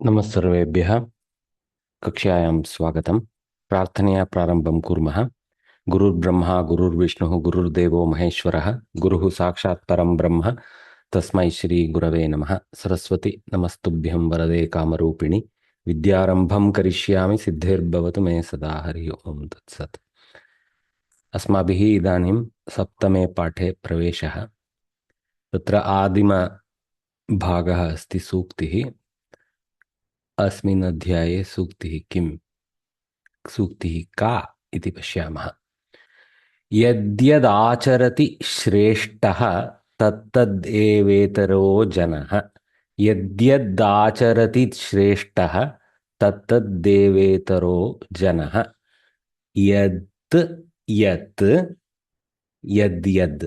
नमस्सर्वेभ्यः कक्ष्यायां स्वागतं। प्रार्थनया प्रारम्भं कुर्मः। गुरुर्ब्रह्मा गुरुर्विष्णुः गुरुर्देवो महेश्वरः गुरुः साक्षात् परं ब्रह्म तस्मै श्रीगुरवे नमः। सरस्वती नमस्तुभ्यं वरदे कामरूपिणि विद्यारम्भं करिष्यामि सिद्धिर्भवतु मे सदा। हरि ओं तत्सत्। अस्माभिः इदानीं सप्तमे पाठे प्रवेशः। तत्र आदिमभागः अस्ति सूक्तिः। अस्मिन् अध्याये सूक्तिः किम्, सूक्तिः का इति पश्यामः। यद्यदाचरति श्रेष्ठः तत्तदेवेतरो जनः। यद्यदाचरति श्रेष्ठः तत्तदेवेतरो जनः। यत् यत् यद्यद्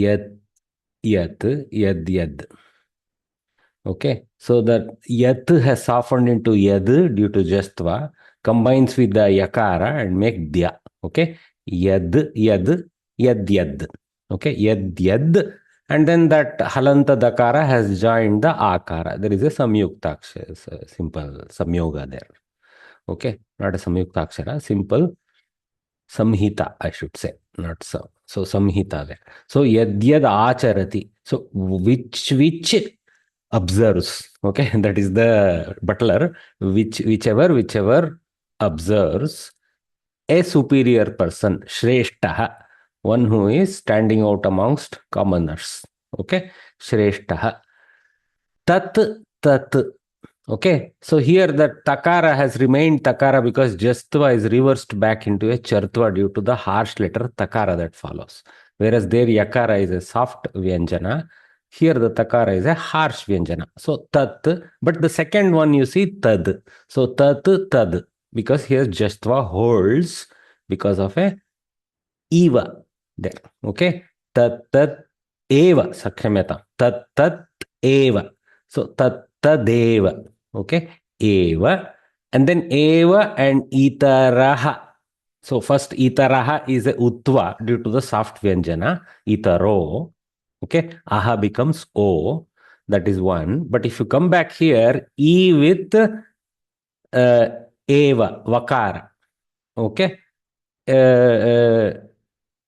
यत् यत् यद्यद्. Okay, so that yat has softened into yad due to jastva, combines with the yakara and make dya. Okay, yad yad yad yad. Okay, yad yad, and then that halanta dakara has joined the akara. There is a samyuktakshara, simple samyoga there. Okay, not a samyuktakshara, simple samhita, I should say, not so. So samhita there. So yad yad acharati. So which observes. Okay, that is the butler. Whichever observes a superior person, Shreshtaha, one who is standing out amongst commoners. Okay, Shreshtaha. Tat tat. Okay, so here the takara has remained takara because jastva is reversed back into a chartva due to the harsh letter takara that follows. Whereas there yakara is a soft vyanjana, here the takara is a harsh vyanjana. So tat, but the second one you see tad. So tat tad, because here jastva holds because of a eva there. Okay, tat tat eva sakhyamyata. Tat tat eva. So tat tadeva. Okay, eva, and then eva and itaraha. So first itaraha is a utva due to the soft vyanjana, itaro. Okay, aha becomes o, that is one. But if you come back here, e with eva, vakara. Okay,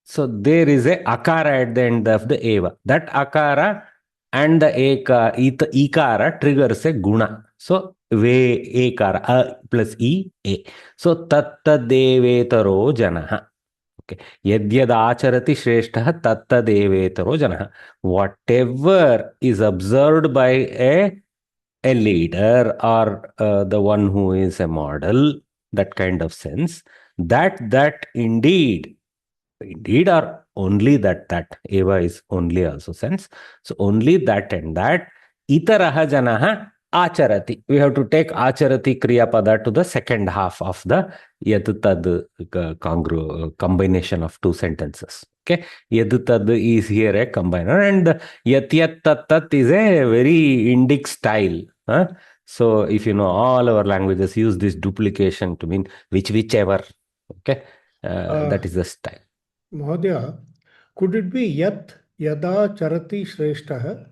so there is a akara at the end of the eva. That akara and the ikara triggers a guna. So ve ekara, a plus e, a. So tattadevetaro janaha. Okay. Yadyadacharati shrestha tattadevetaro janaha. Whatever is observed by a leader or the one who is a model, that kind of sense, that indeed or only that eva is only also sense. So only that and that itaraha janaha acharati. We have to take acharati kriya pada to the second half of the yad tad combination of two sentences. Okay, yad tad is here a combiner, and yat yat tat tat is a very Indic style. So if you know, all our languages use this duplication to mean whichever. Okay, that is the style. Mahodaya, could it be yat yada charati shrestha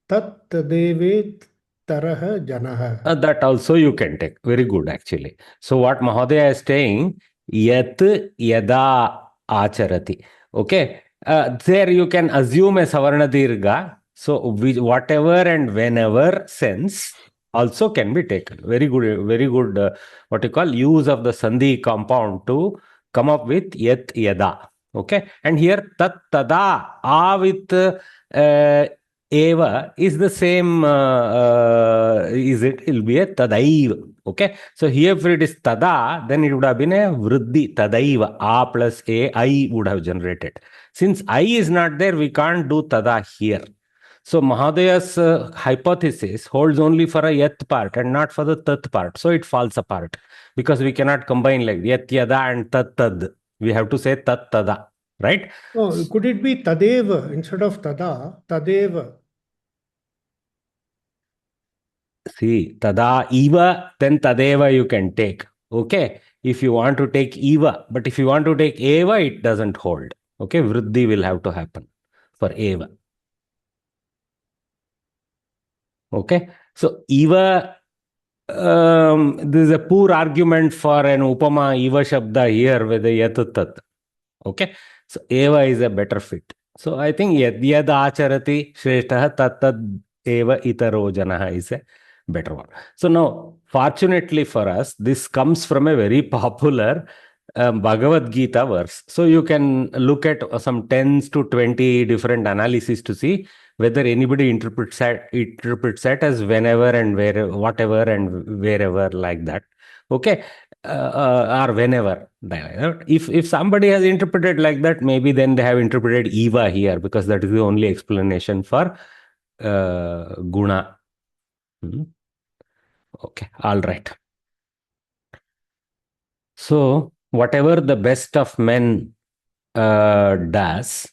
tat tadevet taraha janaha? That also you can take. Very good, actually. So what Mahodaya is saying, yat yada acharati. Okay. There you can assume a savarna dirgha. So whatever and whenever sense also can be taken. Very good, what you call use of the sandhi compound to come up with yat yada. Okay. And here tat tada, a with eva is the same, it'll be a tadaiva. Okay, so here if it is tada, then it would have been a vriddhi, tadaiva, a plus a, I would have generated. Since I is not there, we can't do tada here. So Mahadaya's hypothesis holds only for a yat part and not for the tat part. So it falls apart because we cannot combine like yat yada and tat tad. We have to say tat tada. Right? Oh, could it be tadeva instead of tada? Tadeva. See, tada eva, then tadeva you can take. Okay, if you want to take eva, but if you want to take eva, it doesn't hold. Okay, vriddhi will have to happen for eva. Okay, so eva This is a poor argument for an upama eva shabda here with the yat tat. Okay, so eva is a better fit. So I think yad acharati shrestha tat tad eva itaro janaha is a better one. So now, fortunately for us, this comes from a very popular Bhagavad Gita verse. So you can look at some 10 to 20 different analyses to see whether anybody interprets that as whenever and where, whatever and wherever, like that. Okay, or whenever. If somebody has interpreted like that, maybe then they have interpreted eva here, because that is the only explanation for guna. Okay, all right. So whatever the best of men does,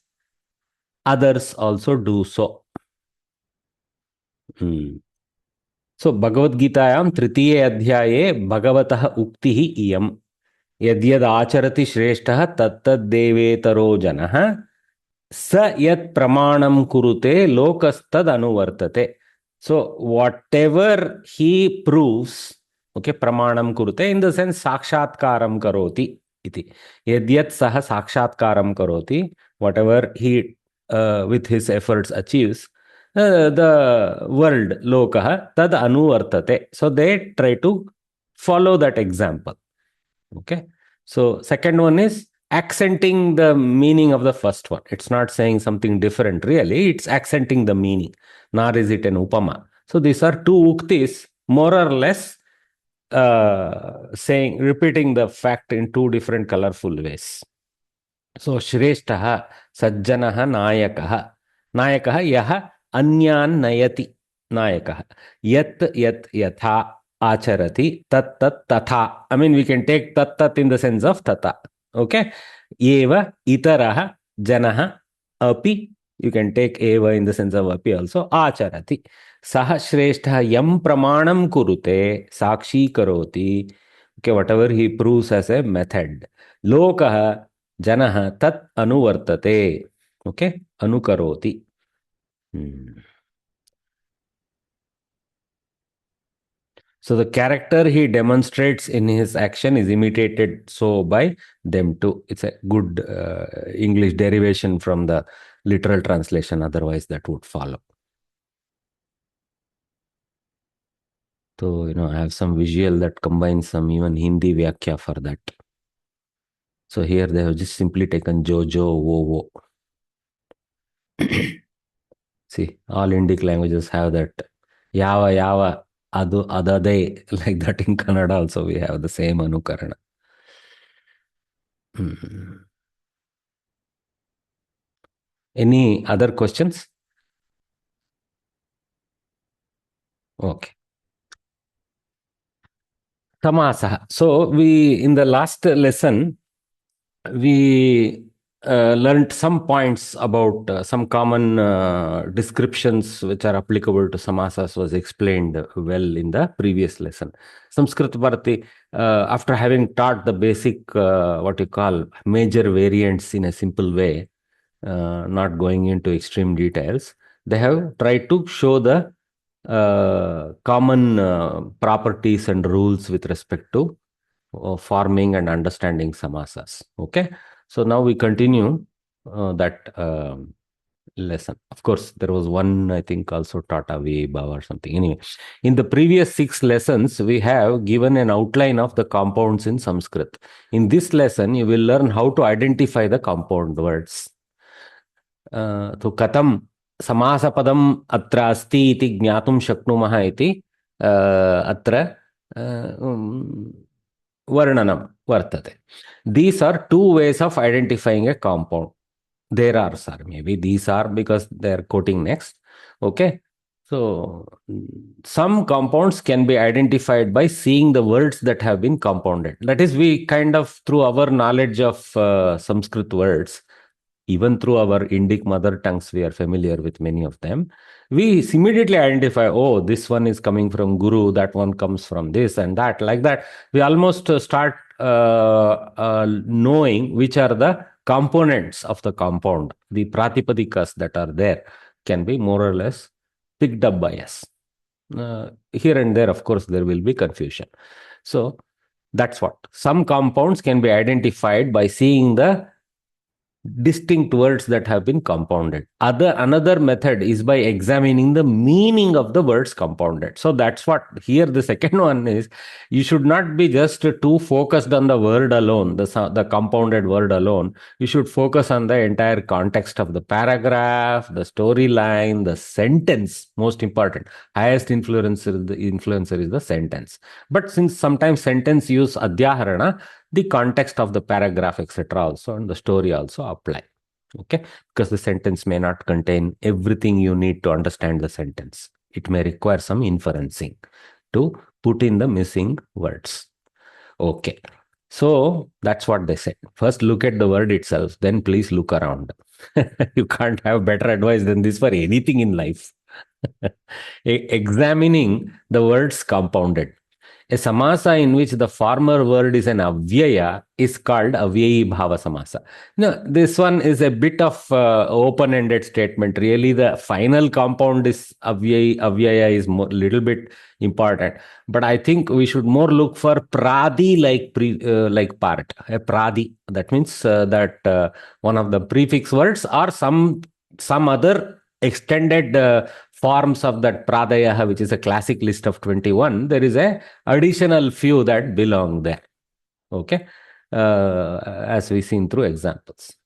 others also do so. So Bhagavad Gitaयां तृतीये अध्याये भगवतः उक्तिः इयम् यद्यद् आचरति श्रेष्ठः तत्तद्देवेतरो जनः स यत् प्रमाणं कुरुते लोकस्तद् अनुवर्तते. So whatever he proves, okay, pramanam kurute, in the sense sakshatkaram karoti iti. Yadyat saha sakshatkaram karoti, whatever he with his efforts achieves, the world lokaha tad anuvartate. So they try to follow that example. Okay. So second one is accenting the meaning of the first one. It's not saying something different really, it's accenting the meaning. Nor is it an upama. So these are two uktis, more or less saying, repeating the fact in two different colorful ways. So Shreshtaha Sajjanaha Nayakaha. Nayakaha Yaha Anyan Nayati. Nayakaha. Yat Yat Yatha Acharati Tat Tat Tatha. I mean, we can take Tat Tat in the sense of Tata. Okay. Eva Itaraha Janaha Api. You can take Eva in the sense of Api also. Acharati. Saha Shrestha Yam Pramanam Kurute Sakshi Karoti. Okay, whatever he proves as a method. Lokaha Janaha tat anuvartate. Okay, anukaroti. So the character he demonstrates in his action is imitated so by them too. It's a good English derivation from the literal translation. Otherwise, that would follow. So, I have some visual that combines some even Hindi vyakhya for that. So here they have just simply taken Jojo, Wo. See, all Indic languages have that Yava, Adu, Adade, like that in Kannada also we have the same Anukarana. Any other questions? Okay. Tamasaha. So in the last lesson, we learned some points about some common descriptions which are applicable to samasas was explained well in the previous lesson. Samskrita Bharati, after having taught the basic, what you call, major variants in a simple way, not going into extreme details, they have tried to show the common properties and rules with respect to forming and understanding samasas. Okay, so now we continue that lesson. Of course, there was one, I think, also Tata Vibhav or something. Anyway, in the previous 6 lessons, we have given an outline of the compounds in Sanskrit. In this lesson, you will learn how to identify the compound words. So katam समासपदम् अत्र अस्ति इति ज्ञातुं शक्नुमः इति अत्र वर्णनं वर्तते. These are 2 ways of identifying a compound. There are, sir, maybe these are because they are quoting next. Okay. So some compounds can be identified by seeing the words that have been compounded. That is, we kind of, through our knowledge of Sanskrit words, even through our Indic mother tongues, we are familiar with many of them. We immediately identify, oh, this one is coming from Guru, that one comes from this and that, like that. We almost start knowing which are the components of the compound. The pratipadikas that are there can be more or less picked up by us. Here and there, of course, there will be confusion. So that's what. Some compounds can be identified by seeing the distinct words that have been compounded. Another method is by examining the meaning of the words compounded. So that's what here the second one is. You should not be just too focused on the word alone, the compounded word alone. You should focus on the entire context of the paragraph, the storyline, the sentence. Most important, highest influencer is the sentence. But since sometimes sentence use adhyaharana, the context of the paragraph, etc., also, and the story also apply. Okay, because the sentence may not contain everything you need to understand the sentence. It may require some inferencing to put in the missing words. Okay, so that's what they said. First, look at the word itself, then please look around. You can't have better advice than this for anything in life. Examining the words compounded. A samasa in which the former word is an avyaya is called avyayi bhava samasa. Now, this one is a bit of open-ended statement. Really, the final compound is avyaya is a little bit important. But I think we should more look for pradi like part. A pradi. That means that one of the prefix words or some other extended forms of that pradaya, which is a classic list of 21, there is a additional few that belong there. Okay, as we seen through examples.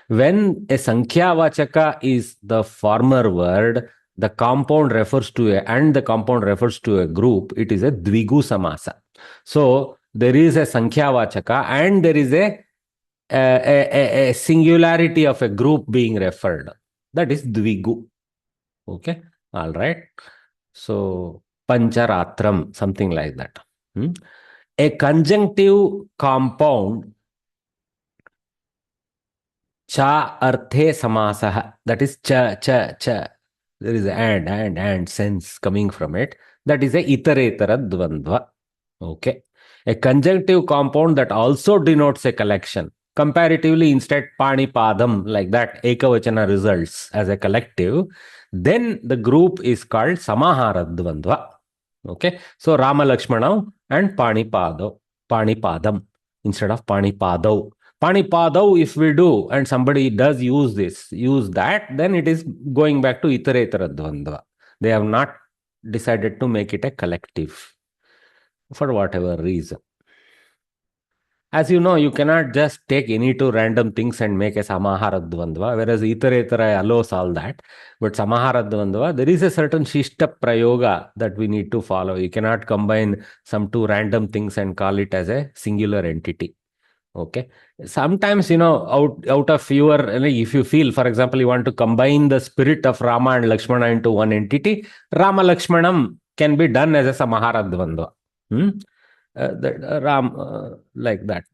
When a sankhya vachaka is the former word, the compound refers to a group, it is a dvigu samasa. So there is a sankhya vachaka and there is a singularity of a group being referred. That is dvigu. Okay, all right. So pancharatram, something like that. A conjunctive compound cha arthe samasah, that is cha. There is and sense coming from it. That is a iteretara dvandva. Okay. A conjunctive compound that also denotes a collection. Comparatively, instead, panipadam, like that, ekavachana results as a collective. Then the group is called samahara dvandva. Okay. So Rama Lakshmana and Panipadam instead of Panipadav. Panipadav, if we do, and somebody does use that, then it is going back to Itaretara Dvandva. They have not decided to make it a collective for whatever reason. As you know, you cannot just take any two random things and make a Samahara Dvandva, whereas Itaretara allows all that. But Samahara Dvandva, there is a certain Shishta Prayoga that we need to follow. You cannot combine some two random things and call it as a singular entity. Okay. Sometimes, out of your, if you feel, for example, you want to combine the spirit of Rama and Lakshmana into one entity, Rama Lakshmanam can be done as a Samahara Dvandva. Like that.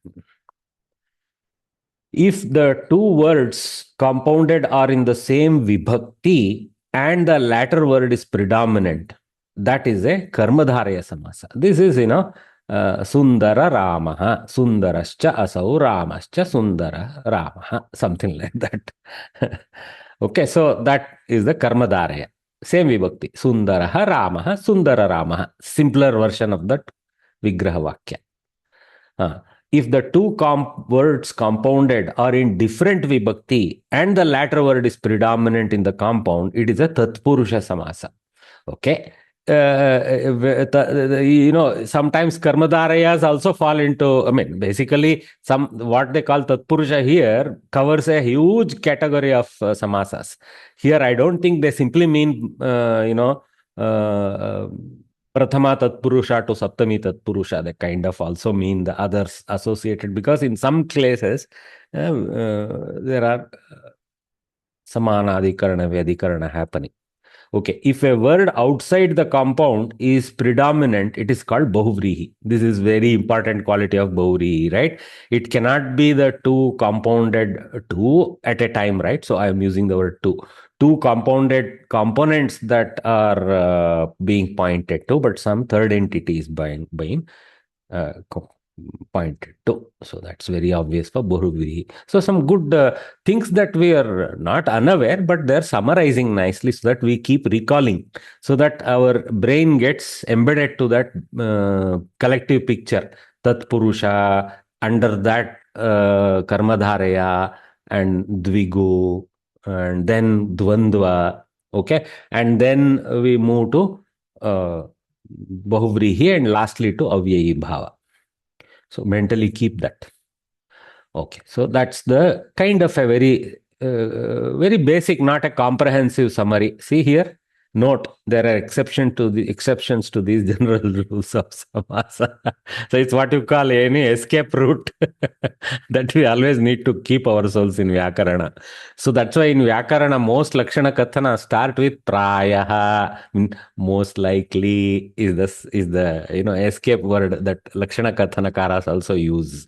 If the two words compounded are in the same vibhakti and the latter word is predominant, that is a karmadharaya samasa. This is, Sundara Ramaha, Sundarascha Asau Ramascha Sundara Ramaha, something like that. Okay, so that is the karmadharaya. Same vibhakti. Sundaraha Ramaha, Sundara Ramaha. Simpler version of that Vigraha Vakya. If the two words compounded are in different vibhakti and the latter word is predominant in the compound, it is a Tatpurusha Samasa. Okay. Sometimes Karmadarayas also fall into, basically what they call Tatpurusha here covers a huge category of samasas. Here, I don't think they simply mean, Prathama Tatpurusha to Saptami Tatpurusha. They kind of also mean the others associated, because in some cases there are Samana Adhikarana, Vyadhikarana happening. Okay, if a word outside the compound is predominant, it is called Bahuvrihi. This is very important quality of Bahuvrihi, right? It cannot be the two compounded two at a time, right? So I am using the word two. Two compounded components that are being pointed to, but some third entity is being pointed to. So that's very obvious for Bahuvrihi. So some good things that we are not unaware, but they're summarizing nicely so that we keep recalling, so that our brain gets embedded to that collective picture. Tat Purusha, under that Karmadharaya and Dvigu, and then Dvandva. Okay. And then we move to Bahuvrihi and lastly to Avyayi Bhava. So mentally keep that. Okay, so that's the kind of a very basic, not a comprehensive summary. See here, note there are exceptions to these general rules of samasa. So it's what you call any escape route that we always need to keep ourselves in Vyakarana. So that's why in Vyakarana most Lakshana Kathana start with prayaha, most likely is the escape word that Lakshana Kathanakaras also use.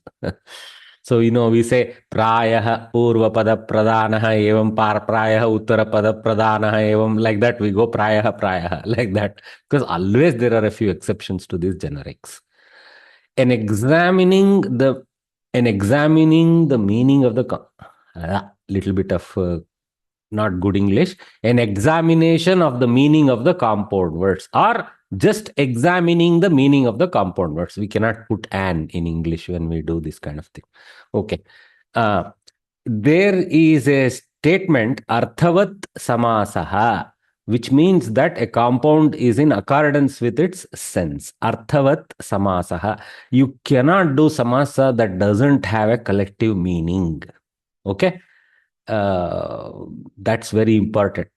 So, we say prayah purva pada pradhanah evam prayah uttara pada pradhanah evam, like that we go prayah like that, because always there are a few exceptions to these generics. And examining the meaning of the little bit of not good English, an examination of the meaning of the compound words, or just examining the meaning of the compound words. We cannot put an in English when we do this kind of thing. Okay. There is a statement, arthavat samasaha, which means that a compound is in accordance with its sense. Arthavat samasaha. You cannot do samasa that doesn't have a collective meaning. Okay. That's very important.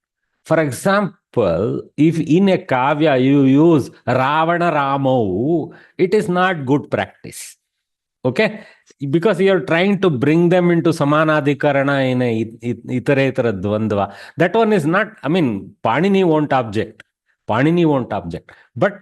For example, if in a kavya you use Ravana Ramo, it is not good practice. Okay? Because you are trying to bring them into Samanadhikarana in a Itaretara Dvandva. That one is not, Panini won't object. But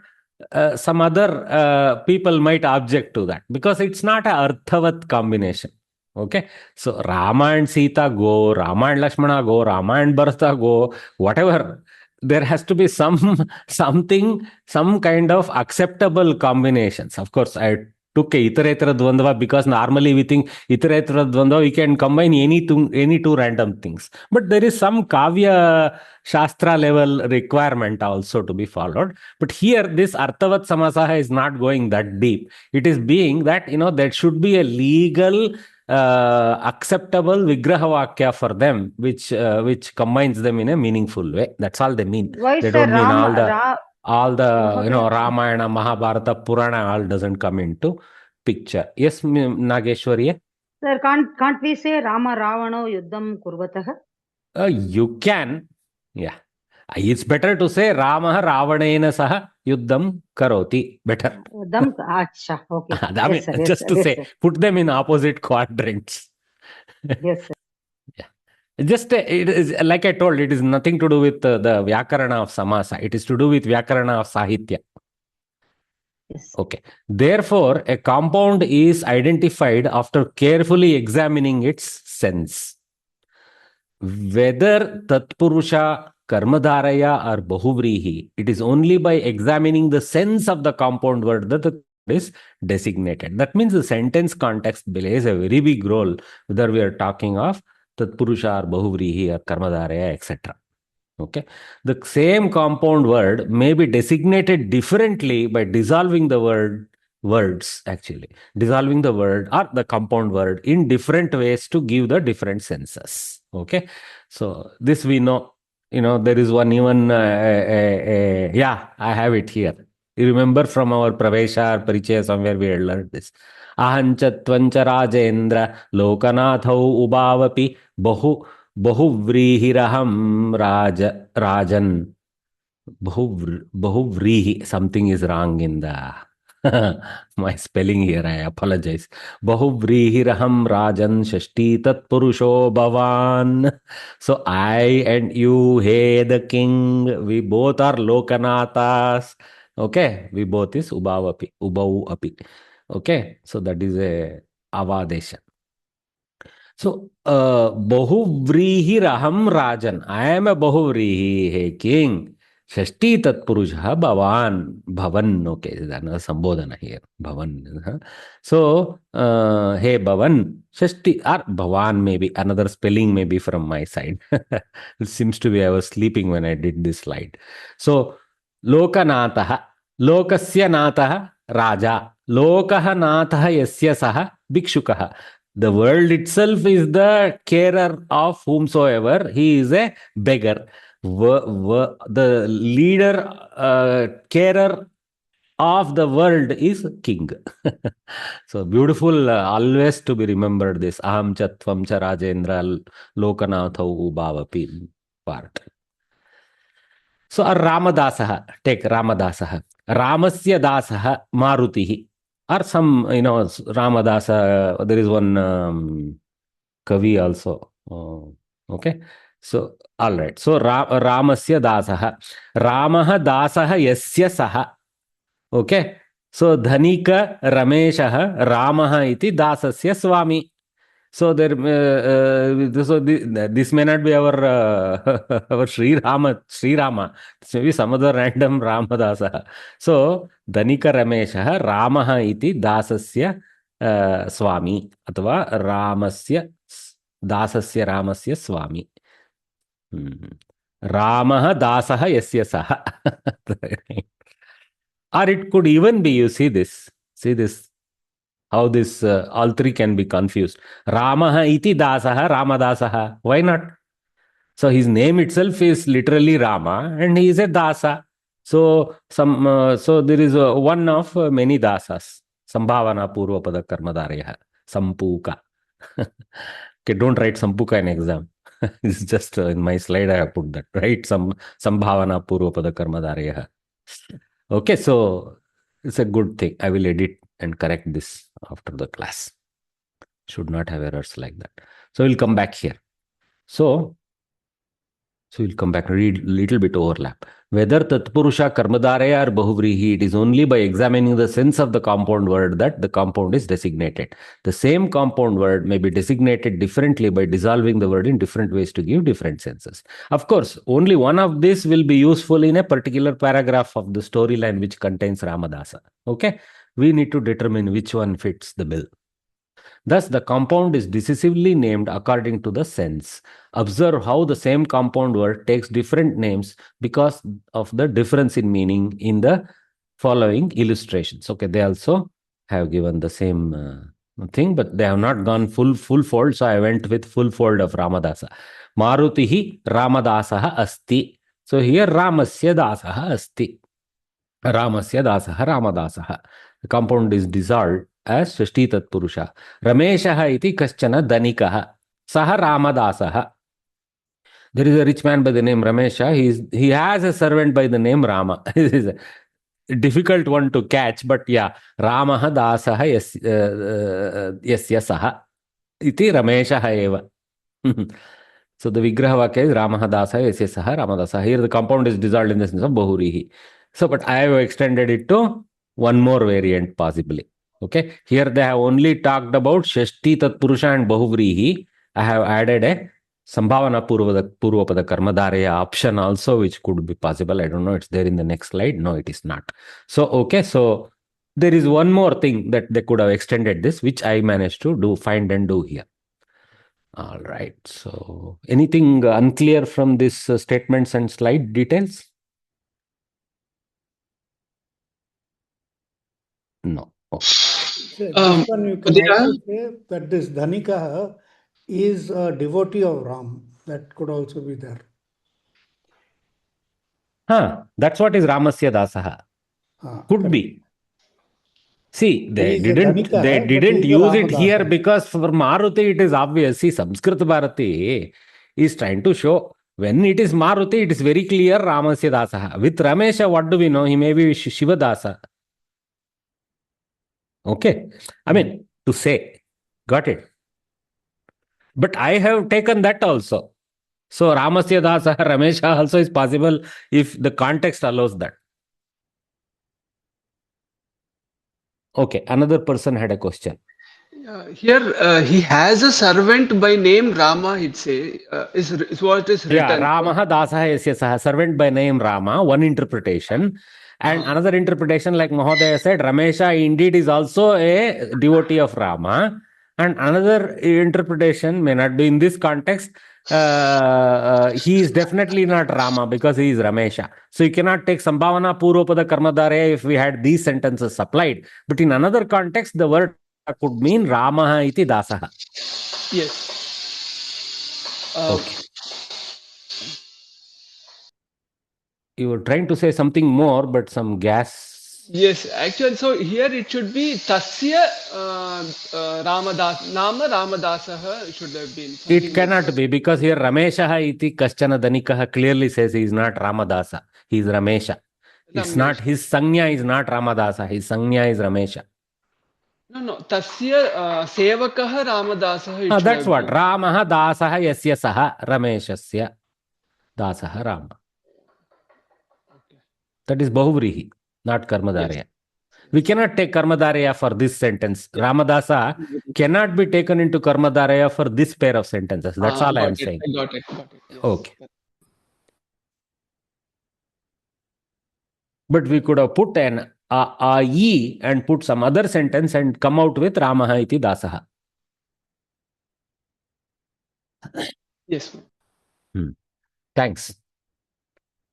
some other people might object to that because it's not a Arthavat combination. Okay, so Rama and Sita go, Rama and Lakshmana go, Rama and Bharata go, whatever. There has to be some kind of acceptable combinations. Of course, I took a Itaretara Dvandva because normally we think Itaretara Dvandva we can combine any two random things. But there is some Kavya Shastra level requirement also to be followed. But here this Arthavat Samasaha is not going that deep. It is being that, there should be a legal acceptable Vigraha for them, which combines them in a meaningful way. That's all they mean. Why, they sir, don't mean all the Okay. Ramayana, Mahabharata, Purana, all doesn't come into picture. Yes, Nageshwari? Sir, can't we say Rama Ravano Yuddham Kurvatah? You can. Yeah. It's better to say Rama Ravanena Saha Yuddham Karoti. Better. Acha, okay. Yes, sir, just to say, put them in opposite quadrants. Yes, sir. Yeah. Just it is like I told, it is nothing to do with the Vyakarana of Samasa. It is to do with Vyakarana of Sahitya. Yes. Okay. Therefore, a compound is identified after carefully examining its sense. Whether Tatpurusha, Karmadharaya or Bahuvrihi, it is only by examining the sense of the compound word that the is designated. That means the sentence context plays a very big role, whether we are talking of Tatpurusha or Bahuvrihi or Karmadharaya, etc. Okay. The same compound word may be designated differently by dissolving the words, actually. Dissolving the word or the compound word in different ways to give the different senses. Okay. So this we know. There is one even, yeah, I have it here. You remember from our Pravesha or Parichaya somewhere we had learned this. Ahancha tvancha rajendra lokanathau ubavapi Bahuvrihi Rajan. Bahuvrihi. Something is wrong in the my spelling here. I apologize. Bahuvrihi Rajan Shashti Tat Purusho Bhavan. So I and you, hey the king, we both are Lokanathas. Okay, we both is Ubau api. Okay, so that is a avadesha. So, Bahuvrihi Raham Rajan. I am a Bahuvrihi, hey king. Shashti Tatpurusha Bhavan. Bhavan, okay, is another Sambodhana here. Bhavan. So, hey Bhavan, Shashti, or Bhavan maybe, another spelling maybe from my side. It seems to be I was sleeping when I did this slide. So, Lokanataha, Lokasya Nataha, Raja, Lokaha Nataha Yasya Saha, Bhikshukaha. The world itself is the carer of whomsoever, he is a beggar. The leader, carer of the world is king. So beautiful, always to be remembered this. Aham chatvam cha Rajendra Lokanathau Bhavapi part. So Ramadasaha, take Ramadasaha. Ramasya Dasaha Marutihi. Or some, Ramadasa, there is one Kavi also. Okay. So, all right. So, Ramasya Dasaha. Ramaha Dasaha Yasya Saha. Okay. So, Dhanika Rameshaha Ramaha iti Dasasya Swami. So this may not be our our Sri Rama. This may be some other random Ramadasa. So Dhanika Ramesha Ramaha iti Dasasya Swami atva Ramasya Dasasya Ramasya Swami. Ramaha Dasaha Yasya Saha. Or it could even be, you see this, how this all three can be confused. Ramaha iti dasaha, Ramadasaha. Why not? So his name itself is literally Rama, and he is a dasa. So so there is one of many dasas. Sambhavana Purvapada Karmadarya. Sampuka. Okay, don't write Sampuka in exam. It's just in my slide I have put that, right? Sambhavana Purvapada Karmadarya. Okay, so it's a good thing. I will edit and correct this after the class. Should not have errors like that. So we'll come back here. So we'll come back, read little bit overlap. Whether Tatpurusha, Karmadaraya or Bahuvrihi, it is only by examining the sense of the compound word that the compound is designated. The same compound word may be designated differently by dissolving the word in different ways to give different senses. Of course, only one of this will be useful in a particular paragraph of the storyline which contains Ramadasa. Okay? We need to determine which one fits the bill. Thus, the compound is decisively named according to the sense. Observe how the same compound word takes different names because of the difference in meaning in the following illustrations. Okay, they also have given the same thing, but they have not gone full fold, so I went with full fold of Ramadasa. Marutihi Ramadasaha asti. So here Ramasya Dasaha asti. Ramasya Dasaha Ramadasaha. The compound is dissolved as Shashti Tatpurusha. Rameshaha iti kaschana Dhanikaha. Saha Ramadasaha. There is a rich man by the name Ramesha. He has a servant by the name Rama. It is a difficult one to catch, but yeah. Ramaha Dasaha yasya saha. Iti Rameshaha eva. So the Vigraha Vakya is Ramaha Dasaha yasya saha Ramadasaha. Here the compound is dissolved in the sense of Bahurihi. So, but I have extended it to one more variant possibly. Okay, here they have only talked about Shashti Tatpurusha and Bahuvrihi. I have added a Sambhavana Purvapada Karmadarya option also, which could be possible. I don't know, it's there in the next slide. No, it is not. So, okay, so there is one more thing that they could have extended this, which I managed to find and do here. All right, so anything unclear from these statements and slide details? No. Okay. So this one you can also say that this Dhanika is a devotee of Ram. That could also be there. That's what is Ramasya Dasaha. Could be. See, they didn't use it here because for Maruti it is obvious. See, Samskrita Bharati is trying to show when it is Maruti, it is very clear Ramasya Dasaha. With Ramesha, what do we know? He may be Shiva Dasa. Okay. I mean, to say. Got it. But I have taken that also. So Ramasya Dasaha, Ramesha also is possible if the context allows that. Okay, another person had a question. Here he has a servant by name Rama, he'd say, is what is Yeah, written. Ramaha Dasaha Yasya Saha, servant by name Rama, one interpretation. And another interpretation, like Mahodaya said, Ramesha indeed is also a devotee of Rama. And another interpretation may not be in this context. He is definitely not Rama because he is Ramesha. So you cannot take Sambhavana Purvapada Karmadharya if we had these sentences supplied. But in another context, the word could mean Ramaha iti Dasaha. Yes. Okay. You were trying to say something more, but some gas. Yes, actually, so here it should be Tasya Nama Ramadasaha should have been. It cannot be because here Ramesha iti Kaschana Danikaha clearly says he is not Ramadasa. He is Ramesha. It's not, his Sanya is not Ramadasa. His Sanya is Ramesha. No. Tasya Sevakaha Ramadasaha. That's what. Ramaha Dasaha Yasya Saha Rameshasya Dasaha Rama. That is Bahuvrihi, not Karmadharya. Yes. We cannot take Karmadharya for this sentence. Ramadasa cannot be taken into Karmadharya for this pair of sentences. That's all I am saying. Got it. Yes. Okay. But we could have put an a-e and put some other sentence and come out with Ramaha iti Dasaha. Yes. Thanks.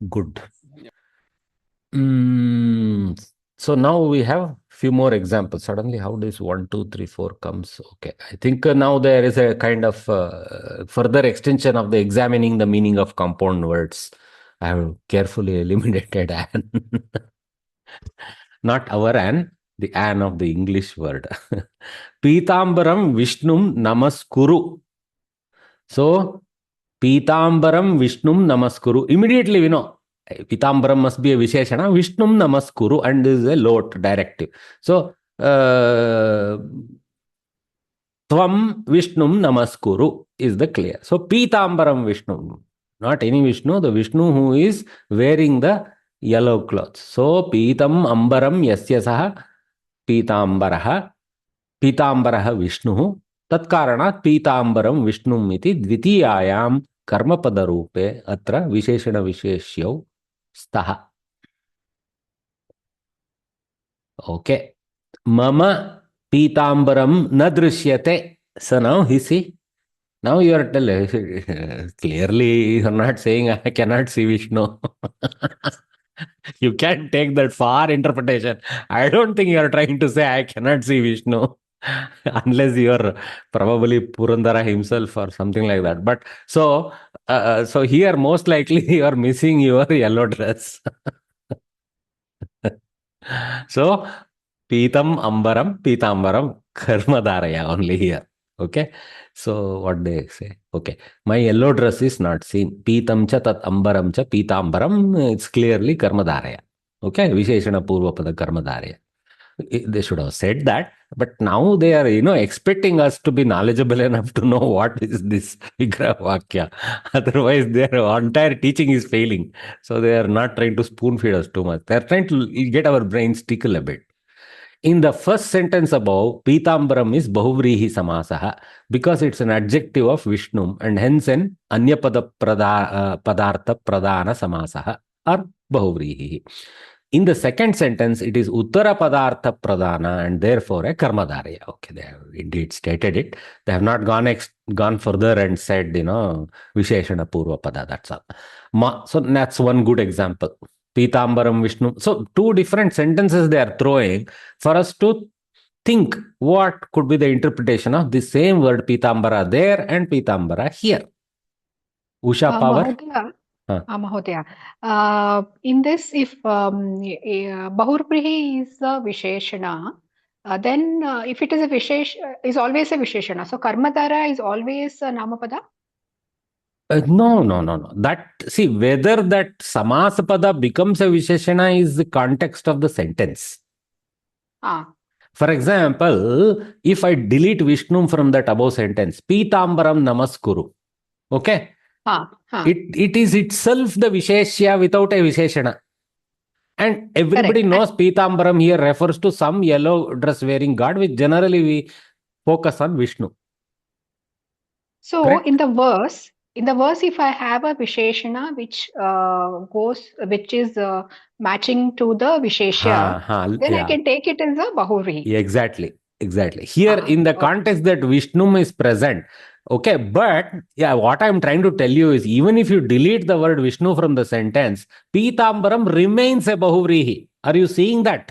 Good. So now we have few more examples. Suddenly, how does 1, 2, 3, 4 comes? Okay, I think now there is a kind of further extension of the examining the meaning of compound words. I have carefully eliminated an. Not our an, the an of the English word. Pitambaram Vishnum Namaskuru. So, Pitambaram Vishnum Namaskuru. Immediately we know. Pitambaram must be a Visheshana. Vishnum Namaskuru and is a lot directive. So, Tvam Vishnum Namaskuru is the clear. So, Pitambaram Vishnu. Not any Vishnu, the Vishnu who is wearing the yellow clothes. So, Pitam Ambaram Yasya Saha Pitambaraha Vishnu. Tatkaranat Pitambaram Vishnum iti dvitiyayam Karmapada-rupe atra Visheshana Visheshyau staha. Okay. Mama Pitambaram na drishyate. So now he see. Now you are telling clearly you are not saying I cannot see Vishnu. You can't take that far interpretation. I don't think you are trying to say I cannot see Vishnu. Unless you are probably Purandara himself or something like that. But so here most likely you are missing your yellow dress. So Pitam Ambaram Karmadharaya only here. Okay. So what they say? Okay. My yellow dress is not seen. Pitam cha tat ambaram cha pitambaram. It's clearly Karmadharaya. Okay. Visheshana Purvapada Karmadharaya. They should have said that, but now they are, expecting us to be knowledgeable enough to know what is this Vigraha Vakya. Otherwise, their entire teaching is failing. So they are not trying to spoon feed us too much. They are trying to get our brains tickle a bit. In the first sentence above, Pitambaram is Bahuvrihi Samasaha because it's an adjective of Vishnu and hence an Anyapada Padartha Pradana Samasaha or Bahuvrihi. In the second sentence, it is Uttara Padartha Pradana and therefore a Karmadharya. Okay, they have indeed stated it. They have not gone further and said, Visheshana Purva Pada, that's all. So that's one good example. Pitambaram Vishnu. So two different sentences they are throwing for us to think what could be the interpretation of the same word Pitambara there and Pitambara here. Usha Power. Mahodaya. In this, if Bahurprihi is a Visheshana, then if it is a Vishesh, is always a Visheshana. So Karmadhara is always a Namapada? No. That, see, whether that Samasapada becomes a Visheshana is the context of the sentence. For example, if I delete Vishnu from that above sentence, Pitambaram Namaskuru. Okay? It is itself the Visheshya without a Visheshana. And everybody knows Pitambaram here refers to some yellow dress wearing god, which generally we focus on Vishnu. So Correct? in the verse, if I have a Visheshana which is matching to the Visheshya, then I can take it as a Bahuvrihi. Exactly. Here in the context that Vishnu is present, okay, but what I'm trying to tell you is even if you delete the word Vishnu from the sentence, Pitambaram remains a Bahuvrihi. Are you seeing that?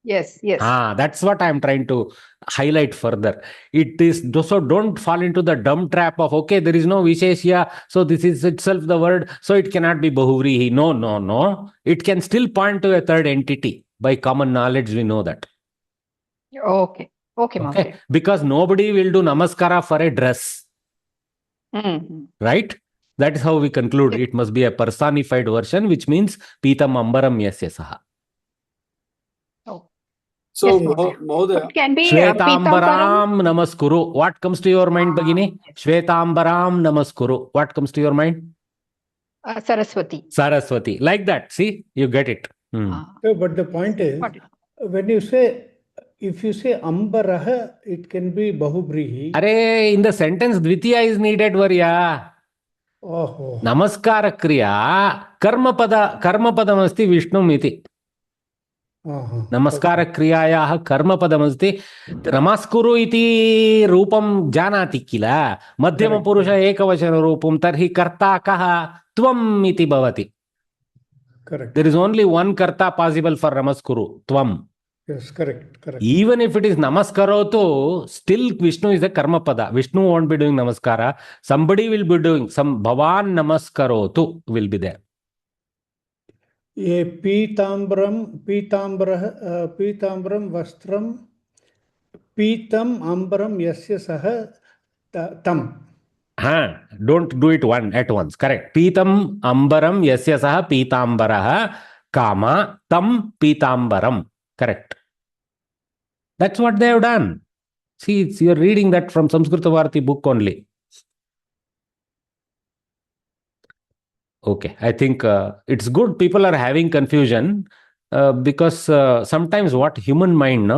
Yes. That's what I'm trying to highlight further. It is so don't fall into the dumb trap of okay, there is no Visheshya, so this is itself the word, so it cannot be Bahuvrihi. No. It can still point to a third entity. By common knowledge, we know that. Okay, Mahoday. Because nobody will do namaskara for a dress. Right? That is how we conclude. It must be a personified version, which means Pitam Ambaram Yasya Saha. So, yes, Mahoday. It can be Shvetambaram Namaskuru. What comes to your mind, Bhagini? Yes. Shvetambaram Namaskuru. What comes to your mind? Saraswati. Like that. See, you get it. But the point is, when you say, if you say Ambaraha, it can be Bahuvrihi. In the sentence, Dvitiya is needed, Varya. Oh. Namaskara Kriya, Karmapadam asti Vishnu iti. नमस्कार क्रियायाः कर्मपदमस्ति नमस्कुरु इति रूपं जानाति किल मध्यमपुरुष एकवचनरूपं तर्हि कर्ता कः त्वम् इति भवति. There is only one karta possible for namaskuru, tvam. Yes, correct. Even if it is namaskarotu, still Vishnu is a karma pada. Vishnu won't be doing namaskara. Somebody will be doing, some bhavan namaskarotu will be there. Pītāmbaram vastram pītam ambaram yasya saha tam. Don't do it at once. Correct. Pītam ambaram yasya saha pītambaraha kama tam pītambaram. Correct. That's what they have done. See, you're reading that from Samskrita Bharati book only. Okay, I think it's good people are having confusion because sometimes what human mind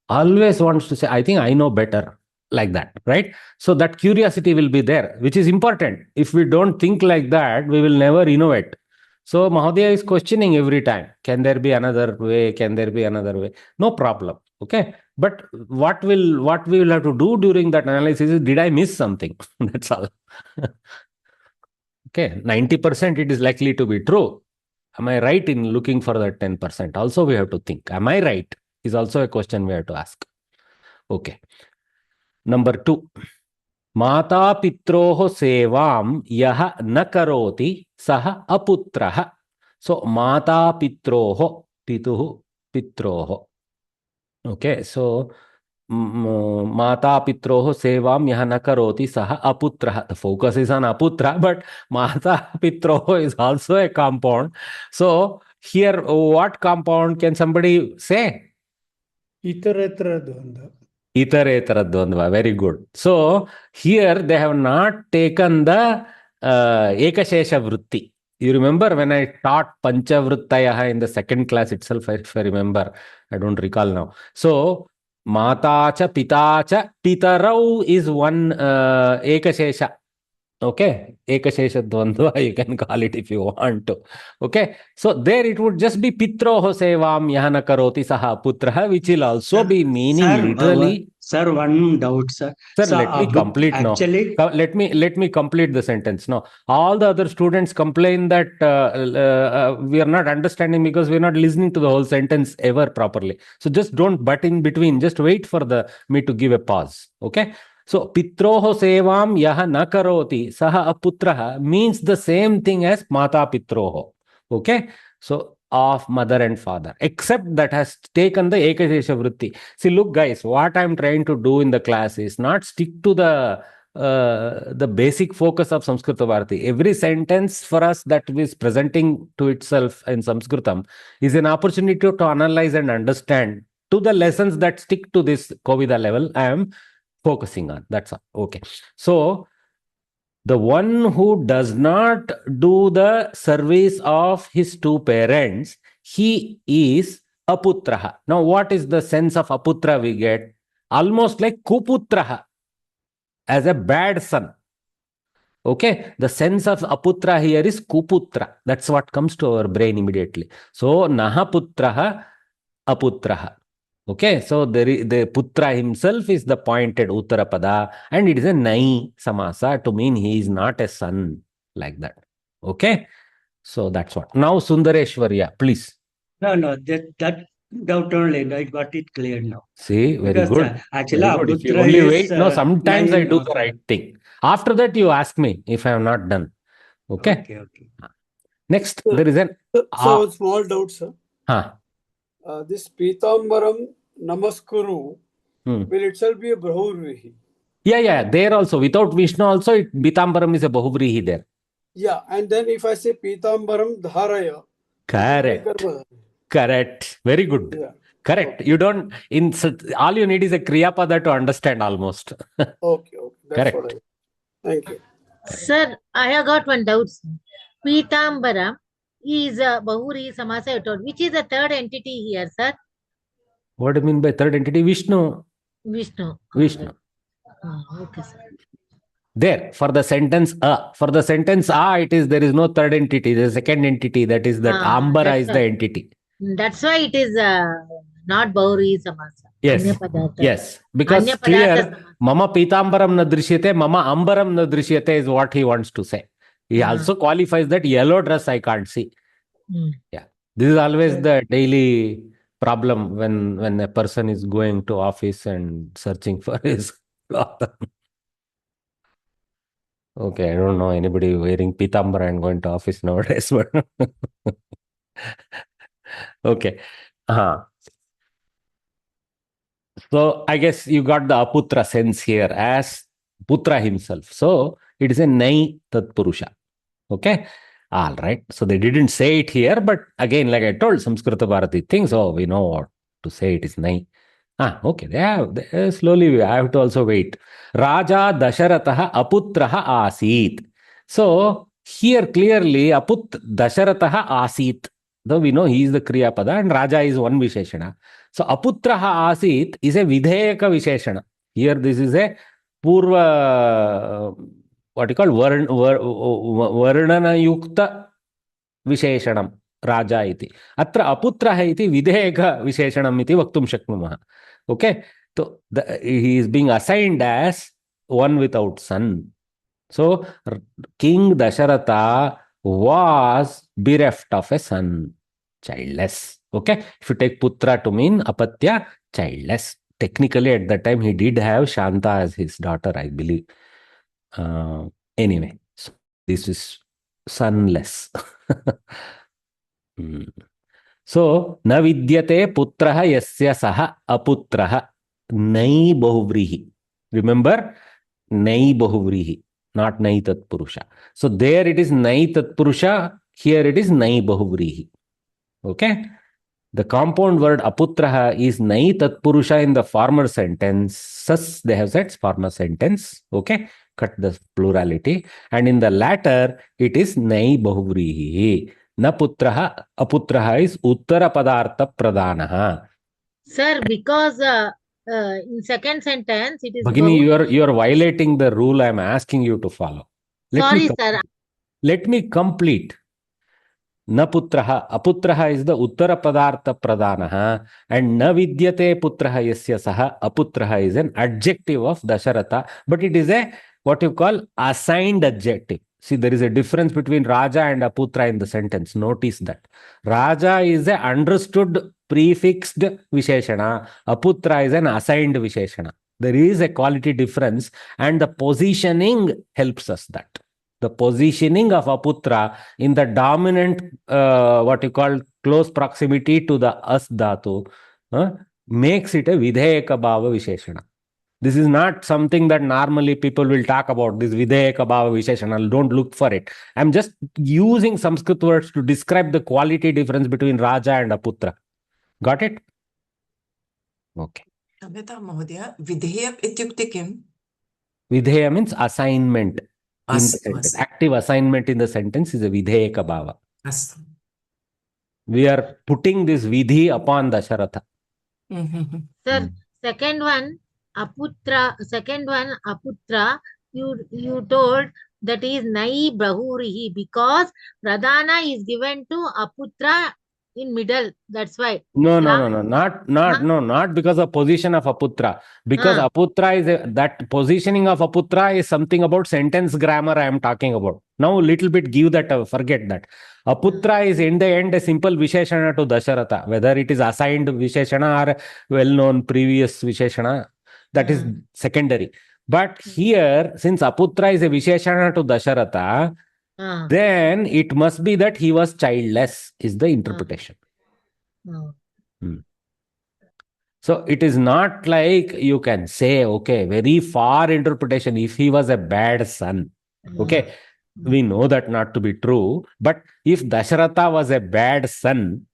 always wants to say, I think I know better, like that, right? So that curiosity will be there, which is important. If we don't think like that, we will never innovate. So Mahodaya is questioning every time, can there be another way? Can there be another way? No problem. Okay, but what we will have to do during that analysis is, did I miss something? That's all. Okay, 90% it is likely to be true. Am I right in looking for that 10%? Also, we have to think. Am I right? Is also a question we have to ask. Okay. Number 2. Mata pitroho sevam yaha nakaroti saha aputraha. So, mata pitroho, pituhu, pitroho. Okay, so Mata pitroho sevam yaha na karoti saha aputraha. The focus is on aputra, but Mata pitroho is also a compound. So here, what compound can somebody say? Itaretara dvandva. Itaretara dvandva. Very good. So here they have not taken the ekashesha vritti. You remember when I taught panchavrittayaha in the second class itself, if I remember, I don't recall now. So Matacha, Pitacha, Pitarau is one ekashesha. Okay, ekashesha dvandva, you can call it if you want to. Okay, so there it would just be Pitroho sevam yahana karoti saha putraha, which will also be meaning literally. Sir, one doubt, sir. Sir, let me complete actually, now. Let me complete the sentence. No, all the other students complain that we are not understanding because we are not listening to the whole sentence ever properly. So just don't butt in between. Just wait for me to give a pause. Okay. So pitroho sevam yaha nakaroti saha aputraha means the same thing as mata pitroho. Okay. So of mother and father, except that has taken the ekashesha vritti. See, look guys, what I'm trying to do in the class is not stick to the basic focus of Samskrita Bharati. Every sentence for us that is presenting to itself in Samskritam is an opportunity to analyze and understand to the lessons that stick to this Kovida level I am focusing on. That's all. Okay. So the one who does not do the service of his two parents, he is aputraha. Now, what is the sense of aputra we get? almost like kuputraha, as a bad son. Okay, the sense of aputra here is kuputra. That's what comes to our brain immediately. So nahaputraha aputraha. Okay, so the putra himself is the pointed uttarapada, and it is a nai samasa to mean he is not a son, like that. Okay, so that's what. Now Sundareshwarya, please. No, that doubt only. I got it clear now. See, very Because good. actually, Very good. If you Aputra only is, wait, no, sometimes I nine do of the right thing. After that, you ask me if I am not done. Okay. Okay. Next, there is an. So, small doubt, sir. Huh. This Pitambaram Namaskuru will itself be a Bahuvrihi. Yeah. There also, without Vishnu also, Pitambaram is a Bahuvrihi there. Yeah, and then if I say Pitambaram Dharaya. Correct. Very good. Yeah. Correct. Okay. You don't, all you need is a Kriyapada to understand almost. Okay. That's correct. What thank you. Sir, I have got one doubt. Pitambara is a Bahuri Samasa, which is the third entity here, sir? What do you mean by third entity? Vishnu. Okay, sir. There, for the sentence a. For the sentence a, there is no third entity. There is a second entity, that is that Ambara is the entity. That's why it is not Bahuri Samasa. Yes. Because clear, Mama Pitambaram na drishyate, Mama Ambaram na drishyate is what he wants to say. He also qualifies that yellow dress I can't see. Yeah. This is always the daily problem when a person is going to office and searching for his cloth. Okay, I don't know anybody wearing Pitambara and going to office nowadays, but okay. So I guess you got the aputra sense here as Putra himself. So it is a Nai Tatpurusha. Okay. All right. So they didn't say it here, but again, like I told, Samskrita Bharati things, we know what to say. It is Nai. Okay. They slowly, I have to also wait. Raja Dasharataha Aputraha Asit. So here clearly Dasharataha Asit. Though we know he is the Kriya Pada and Raja is one Visheshana. So Aputraha Asit is a Vidheyaka Visheshana. Here this is a Purva, what you call Varnana Yukta Visheshanam Raja iti. Atra Aputraha iti Vidheyaka Visheshanam iti Vaktum Shaknumaha. Okay. So he is being assigned as one without son. So King Dasharatha was bereft of a son, childless. Okay. If you take Putra to mean Apatya, childless. Technically at that time he did have Shanta as his daughter, I believe. Anyway, so this is sonless. So, na vidyate putraha yasya saha aputraha nai bahuvrihi. Remember, nai bahuvrihi, not nai tatpurusha. So, there it is nai tatpurusha, here it is nai bahuvrihi. Okay? The compound word aputraha is nai tatpurusha in the former sentence. They have said former sentence. Okay? Cut the plurality. And in the latter, it is nai bahuvrihi. Na putraha, aputraha is uttara padartha pradanaha. Sir, because in second sentence it is. Bhagini, you are violating the rule I am asking you to follow. Sir. Let me complete. Na putraha, aputraha is the uttara padartha pradanaha, and na vidyate putraha yasya saha, aputraha is an adjective of Dasharatha, but it is a what you call assigned adjective. See, there is a difference between Raja and Aputra in the sentence. Notice that. Raja is an understood prefixed Visheshana. Aputra is an assigned Visheshana. There is a quality difference, and the positioning helps us that. The positioning of Aputra in the dominant, what you call close proximity to the As Dhatu, makes it a Vidheyaka Bhava Visheshana. This is not something that normally people will talk about, this Vidheyaka Bhava Visheshana. Don't look for it. I'm just using Sanskrit words to describe the quality difference between Raja and Aputra. Got it? Okay. Vidheya ityukte kim? Vidheya means assignment. Active assignment in the sentence is a Vidheyaka Bhava. We are putting this Vidhi upon Dasharatha. Sir, second one, Aputra, second one, Aputra, you told that is Nai Bahurihi because Pradhana is given to Aputra in middle. That's why. No, not because of position of Aputra. Because Aputra is that positioning of Aputra is something about sentence grammar I am talking about. Now, little bit give that, forget that. Aputra is in the end a simple Visheshana to Dasharatha. Whether it is assigned Visheshana or well-known previous Visheshana, that is secondary. But here, since Aputra is a Visheshana to Dasharatha, then it must be that he was childless, is the interpretation. So it is not like you can say, okay, very far interpretation, if he was a bad son. Okay, we know that not to be true. But if Dasharatha was a bad son,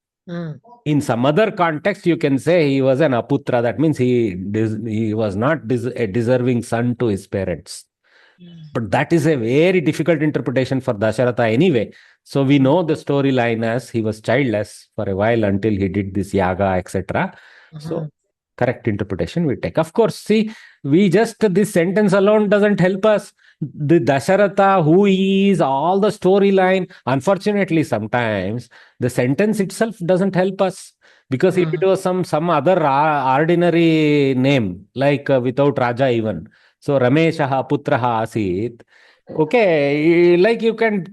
in some other context, you can say he was an Aputra. That means he was not a deserving son to his parents. But that is a very difficult interpretation for Dasharatha anyway. So we know the storyline as he was childless for a while until he did this yaga, etc. So correct interpretation we take. Of course, see, this sentence alone doesn't help us. The Dasharatha, who he is, all the storyline, unfortunately, sometimes the sentence itself doesn't help us. Because if it was some other ordinary name, like without Raja even, so Rameshaha Putraha Asit, okay, like you can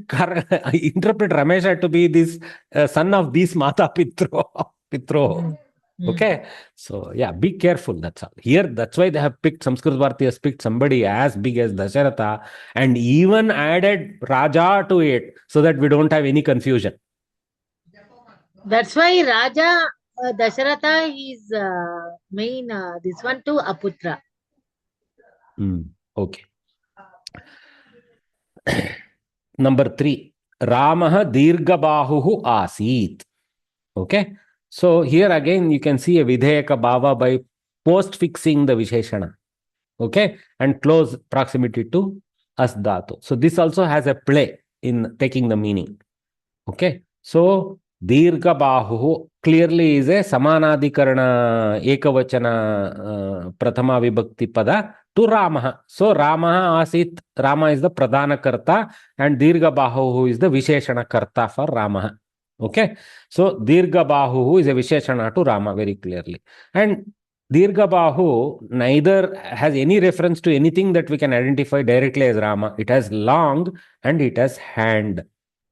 interpret Ramesha to be this son of this Mata Pitro. Okay, so yeah, be careful. That's all. Here, that's why they have picked, Samskrita Bharati has picked somebody as big as Dasharatha and even added Raja to it so that we don't have any confusion. That's why Raja Dasharatha is main, this one to Aputra. Okay. Number 3, Ramaha Dirghabahuhu Asit. Okay. So here again you can see a Vidheyaka Bhava by post-fixing the Visheshana. Okay. And close proximity to Asdhatu. So this also has a play in taking the meaning. Okay. So Dirghabahuhu clearly is a Samanadikarana Ekavachana Prathama Vibhakti Pada to Ramaha. So Ramaha Asit, Rama is the Pradhana Karta and Dirghabahuhu is the Visheshana Karta for Ramaha. Okay. So Dirghabahuhu is a Visheshana to Rama very clearly. And Dirghabahu neither has any reference to anything that we can identify directly as Rama. It has long and it has hand.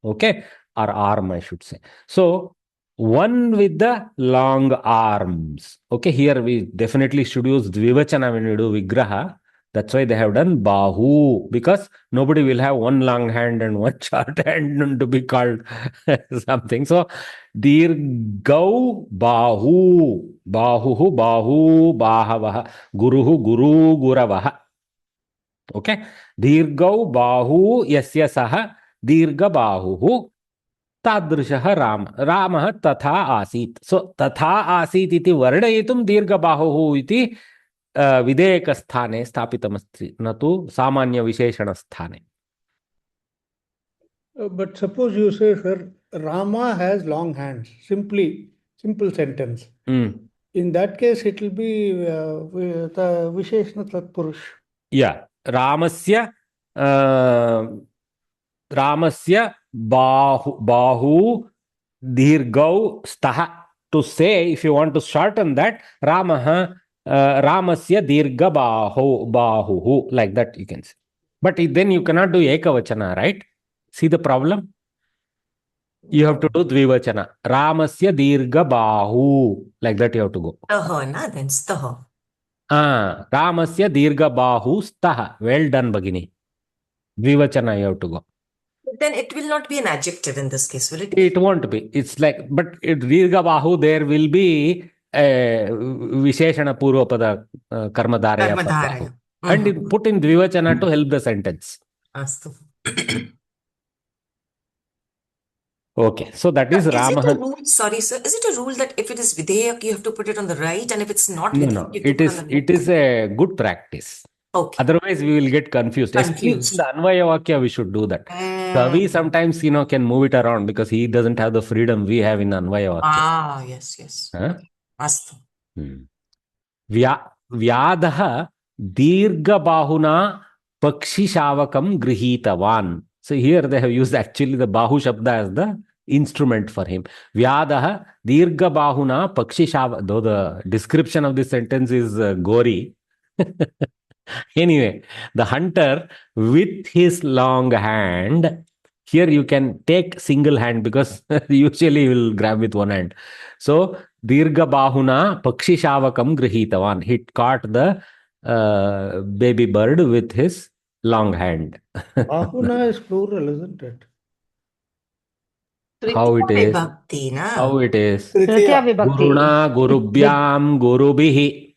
Okay. Or arm, I should say. So, one with the long arms. Okay, here we definitely should use Dvivachana when we do Vigraha. That's why they have done Bahu, because nobody will have one long hand and one short hand to be called something. So, Dirgau Bahu, Bahuhu, Bahu, Bahavaha, Guruhu, Guru, Guravaha. Okay, Dirgau Bahu, Yasya Saha, Dirga Bahuhu. Tadrishaha Ramah Tatha Asit. So Tatha Asit iti vardayitum Dirghabahuhu iti Videka sthane sthapitamasti natu Samanya Visheshana sthane. But suppose you say, sir, Rama has long hands. Simple sentence. In that case, it will be the Visheshana Tatpurush. Yeah. Ramasya Bahu Dirgau Staha. To say, if you want to shorten that, Ramasya Dirga Bahuhu, like that you can say. But then you cannot do Ekavachana, right? See the problem? You have to do Dvivachana. Ramasya Dirga Bahu, like that you have to go. Then Staha. Ramasya Dirga Bahu Staha. Well done, Bhagini. Dvivachana you have to go. But then it will not be an adjective in this case, will it? It won't be. It's like, but Dirga Bahu, there will be Visheshana Purvapada Karmadaraya. And put in Dvivachana to help the sentence. Astu. Okay, so that is Rama. Is it a rule? Sorry, sir. Is it a rule that if it is Videyak, you have to put it on the right, and if it's not Videyak, No. It is a good practice. Okay. Otherwise, we will get confused. Especially in the Anvaya Vakya, we should do that. Kavi sometimes, can move it around because he doesn't have the freedom we have in Anvaya Vakya. Yes. Huh? Astu. Vyadaha Dirgabahuna Pakshi Shavakam Grihitavan. So here they have used actually the Bahu Shabda as the instrument for him. Vyadaha Dirgabahuna Pakshi Shavakam. Though the description of this sentence is gory. Anyway, the hunter with his long hand. Here you can take single hand because usually you will grab with one hand. So Dirga Bahuna Pakshi Shavakam Grihitavan. He caught the baby bird with his long hand. Bahuna is plural, isn't it? How it is? Vibhakti, na? How it is? Tritiya vibhakti. Guruna Gurubhyam Gurubihi.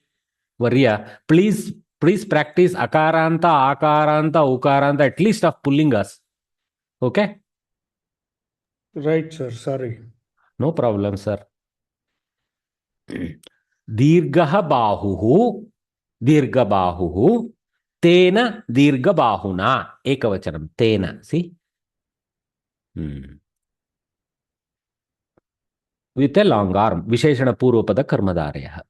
Varya, please practice Akaranta, Akaranta, Ukaranta, at least of pulling us. Okay? Right, sir. Sorry. No problem, sir. Dirgaha Bahuhu, Dirga Bahuhu, Tena Dirga Bahuna. Ekavachanam. Tena. See? With a long arm. Visheshana Purvapada Karmadarya.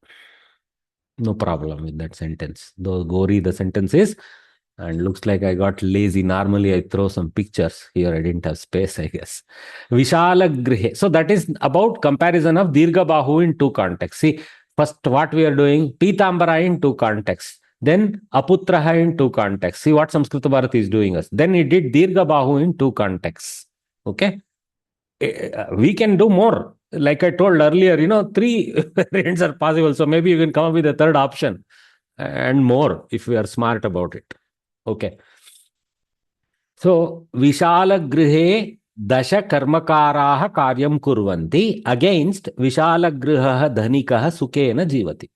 No problem with that sentence. Though gory the sentence is, and looks like I got lazy. Normally I throw some pictures. Here I didn't have space, I guess. Vishala Grihe. So that is about comparison of Dirga Bahu in two contexts. See, first what we are doing, Pitambara in two contexts. Then Aputraha in two contexts. See what Samskrita Bharati is doing us. Then he did Dirga Bahu in two contexts. Okay? We can do more. Like I told earlier, 3 variants are possible. So maybe you can come up with a third option and more if we are smart about it. Okay. So, Vishala Grihe Dasha Karmakaraha Karyam Kurvanti against Vishala Griha Dhanikaha Sukena Jivati.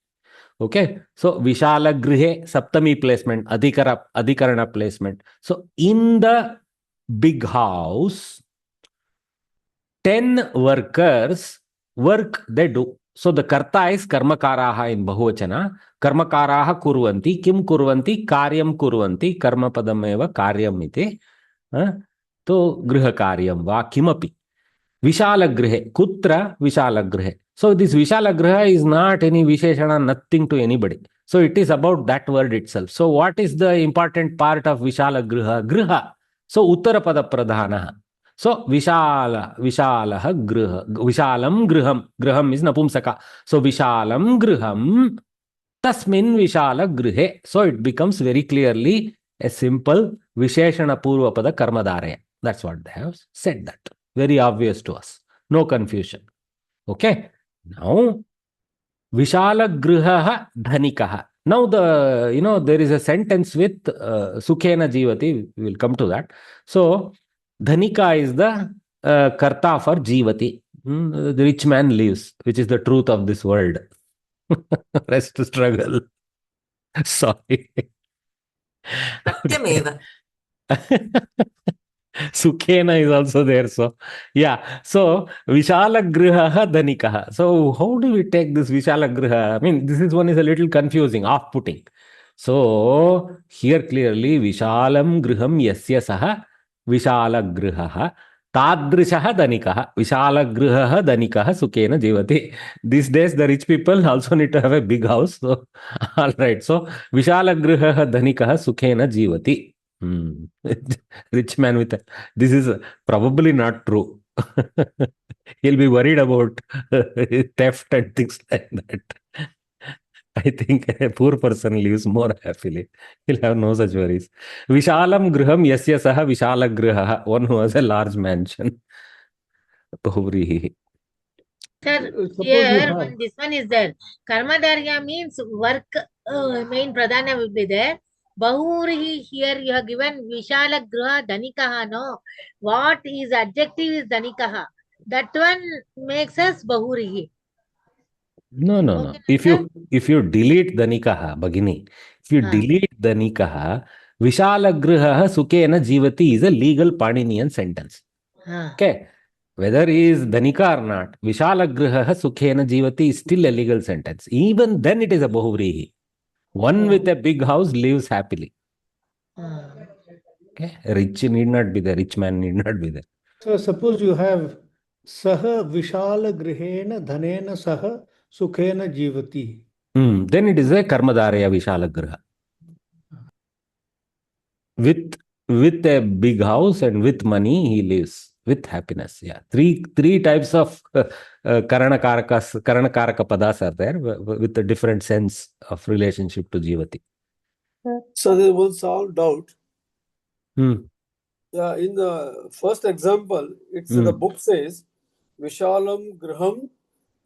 Okay. So, Vishala Grihe Saptami placement, Adhikarana placement. So, in the big house, 10 workers work they do. So the karta is karmakaraha in bahuvachana. Karmakaraha kurvanti. Kim kurvanti? Karyam kurvanti. Karma padameva karyam iti. To griha karyam va kimapi. Vishala grihe. Kutra vishala grihe. So this vishala griha is not any visheshana, nothing to anybody. So it is about that word itself. So what is the important part of vishala griha? Griha. So uttarapada pradhana. So Vishala Griha, Vishalam Griham. Griham is Napumsaka. So Vishalam Griham Tasmin Vishala Grihe. So it becomes very clearly a simple Visheshana Purvapada Karmadaraya. That's what they have said that. Very obvious to us. No confusion. Okay. Now Vishala Griha Dhanikaha. Now there is a sentence with Sukhena Jivati. We will come to that. So Dhanika is the karta for Jivati. The rich man lives, which is the truth of this world. Rest to struggle. Sorry. Satyameva. Sukhena is also there. So, yeah. So, Vishala Griha Dhanikaha. So, how do we take this Vishala Griha? I mean, this one is a little confusing, off-putting. So, here clearly, Vishalam Griham Yasya Saha Vishala Griha Tadrishaha Dhanikaha. Vishala Griha Dhanikaha Sukhena Jivati. These days, the rich people also need to have a big house. So, all right. So, Vishala Griha Dhanikaha Sukhena Jivati. Rich man with this is probably not true. He'll be worried about theft and things like that. I think a poor person lives more happily. He'll have no such worries. Vishalam griham yasya saha vishala griha. One who has a large mansion. Sir, here when this one is there, Karmadarya means work, main pradhana will be there. Bahurihi, here you have given Vishala Griha Dhanikaha, no? What is adjective is Dhanikaha. That one makes us Bahurihi. No. If you delete Dhanikaha, Bhagini, if you delete Dhanikaha, Vishala Griha Sukhena Jivati is a legal Paninian sentence. Okay. Whether he is Dhanika or not, Vishala Griha Sukhena Jivati is still a legal sentence. Even then it is a Bahuvrihi. One with a big house lives happily. Okay. Rich need not be there. Rich man need not be there. So suppose you have Saha Vishala Grihena Dhanena Saha Sukhena Jivati. Then it is a Karmadharaya Vishalagriha. With a big house and with money, he lives with happiness. Yeah, three types of Karana Karaka padas are there with a different sense of relationship to Jivati. So there was solved doubt. Hmm. Yeah, in the first example, it's the book says Vishalam Graham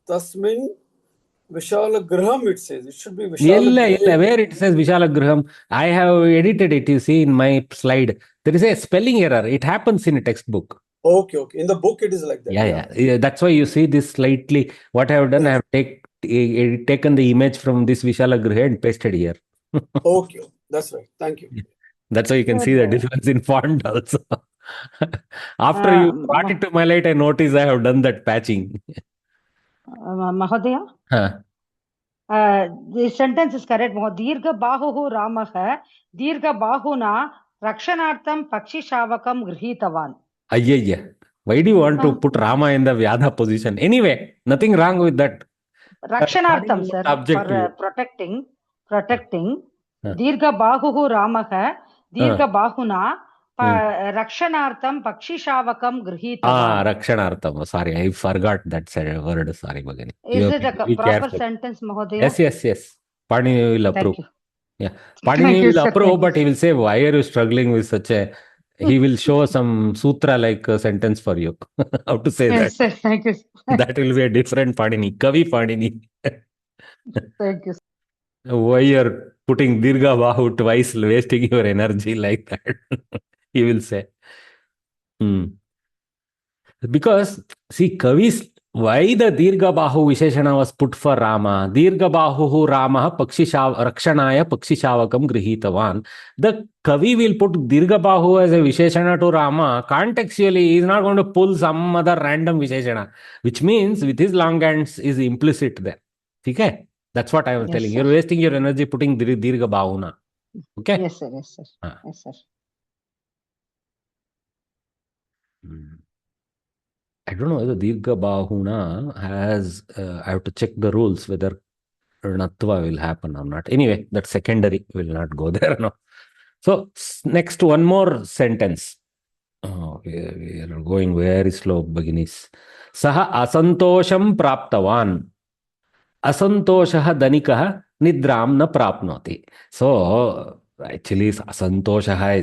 Tasmin Vishala Graham, it says. It should be Vishala Graham. Where it says Vishala I have edited it, you see, in my slide. There is a spelling error. It happens in a textbook. Okay. In the book, it is like that. Yeah. That's why you see this slightly. What I have done, yes. I have taken the image from this Vishala and pasted here. Okay. That's right. Thank you. That's why you can see the difference in font also. After you brought it to my light, I noticed I have done that patching. Mahodaya? The sentence is correct. Dirgha bahuhu Ramaha, Dirgha bahuna Rakshanartham Pakshi Shavakam Grihitavan. Ayyayya. Why do you want to put Rama in the Vyadha position? Anyway, nothing wrong with that. Rakshanartham, sir, for protecting. Dirgha bahuhu Ramaha, Dirgha bahuna Rakshanartham Pakshi Shavakam Grihitavan. Rakshanartham. Sorry, I forgot that word. Sorry, Bhagini. Is it a proper sentence, Mahodaya? Yes. Pani will approve. Thank you. Yeah. Pani will approve, but he will say, why are you struggling with such a... He will show some sutra-like sentence for you. How to say that? Sir, thank you. That will be a different Panini. Kavi Panini. Thank you. Why you're putting Dirgha Bahu twice, wasting your energy like that? He will say. Because, see, Kavis, why the Dirgha Bahu Visheshana was put for Rama? Dirgha Bahu Rama Rakshanaya Pakshi Shavakam Grihitavan. The Kavi will put Dirgha Bahu as a Visheshana to Rama. Contextually, he is not going to pull some other random Visheshana, which means with his long hands is implicit there. Okay? That's what I was telling. You're wasting your energy putting Dirgha Bahuna. Okay? Yes, sir. Yes, sir. I don't know whether Dirgha Bahuna has, I have to check the rules whether Natva will happen or not. Anyway, that's secondary. We'll not go there now. So, next one more sentence. Oh, we are going very slow, Bhaginis. Saha asantosham praptavan. Asantoshaha danikah nidram na prapnoti. So, actually, asantushtaha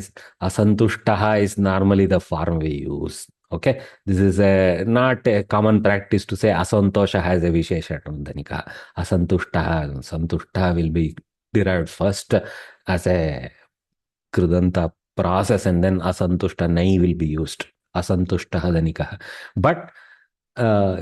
is normally the form we use. Okay, this is not a common practice to say asantosha has a vishesha danika. Santushta will be derived first as a krudanta process and then asantushta nai will be used. Asantushta danika. But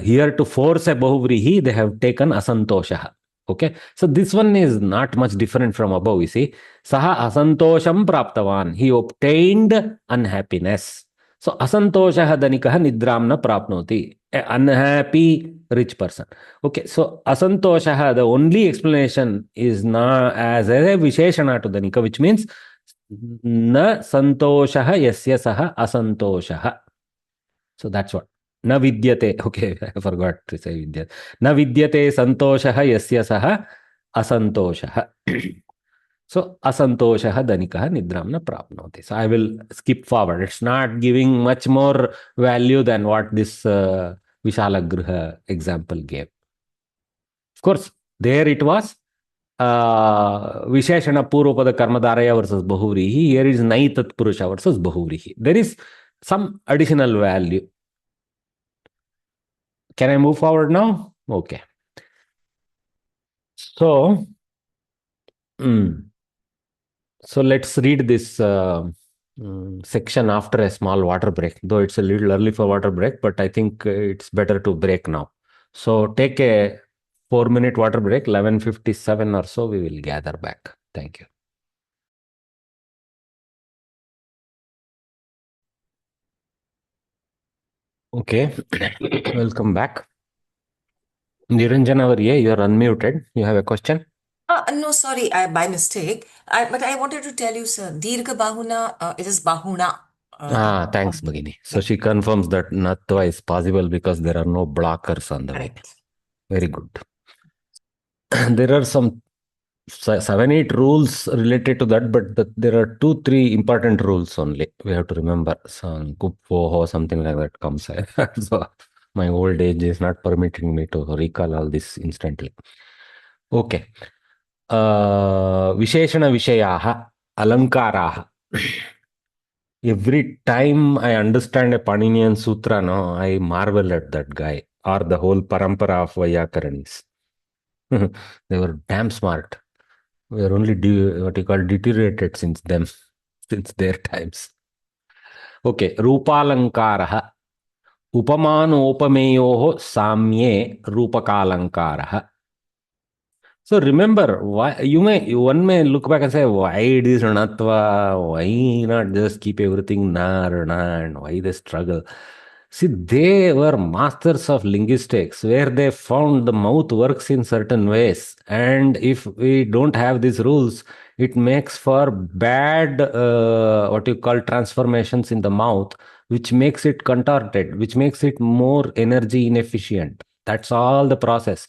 here to force a bahuvrihi, they have taken asantosha. Okay, so this one is not much different from above. You see, saha asantosham praptavan. He obtained unhappiness. So, asantoshaha danikah nidramna prapnoti. An unhappy rich person. Okay, so asantoshaha, the only explanation is na as a visheshana to danika, which means na santoshaha yasya saha asantoshaha. So, that's what. Na vidyate. Okay, I forgot to say vidyate. Na vidyate santoshaha yasya saha asantoshaha. So, asantoshaha danikah nidramna prapnoti. So, I will skip forward. It's not giving much more value than what this Vishalagraha example gave. Of course, there it was Visheshana Purvapada Karmadharaya versus Bahuvrihi. Here is Naitat Purusha versus Bahuvrihi. There is some additional value. Can I move forward now? Okay. So, let's read this section after a small water break, though it's a little early for water break, but I think it's better to break now. So take a 4-minute water break, 11:57 or so, we will gather back. Thank you. Okay, welcome back. Niranjana Avariya, you are unmuted. You have a question? No, sorry, by mistake. But I wanted to tell you, sir, Dirgha Bahuna, it is Bahuna. Thanks, Bhagini. So she confirms that Natva is possible because there are no blockers on the way. Very good. there are some 7-8 rules related to that, but there are 2-3 important rules only we have to remember. Some or something like that comes. So my old age is not permitting me to recall all this instantly. Okay. Visheshana Vishayaha Alankaraha. Every time I understand a Paninian Sutra, no, I marvel at that guy or the whole parampara of Vaiyakaranis. They were damn smart. We are only what you call deteriorated since them, since their times. Okay, Rupalankaraha. Upamanopameyoho samye Rupakalankaraha. So remember, one may look back and say, why it is Ranatva? Why not just keep everything na, and why the struggle? See, they were masters of linguistics, where they found the mouth works in certain ways. And if we don't have these rules, it makes for bad, what you call transformations in the mouth, which makes it contorted, which makes it more energy inefficient. That's all the process.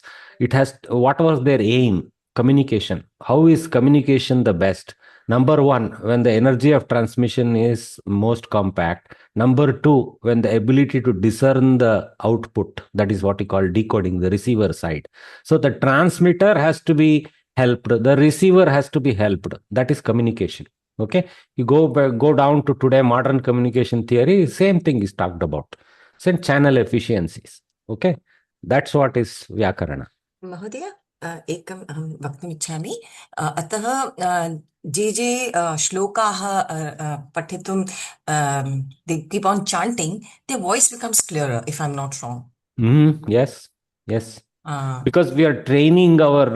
What was their aim? Communication. How is communication the best? Number one, when the energy of transmission is most compact. Number two, when the ability to discern the output, that is what we call decoding, the receiver side. So the transmitter has to be helped, the receiver has to be helped. That is communication. Okay, you go down to today modern communication theory, same thing is talked about. Same channel efficiencies. Okay, that's what is Vyakarana. महोदय एकम् अहं वक्तुमिच्छामि अतः ये श्लोकाः पठितुं they keep on chanting, their voice becomes clearer, if I'm not wrong. Yes. Because we are training our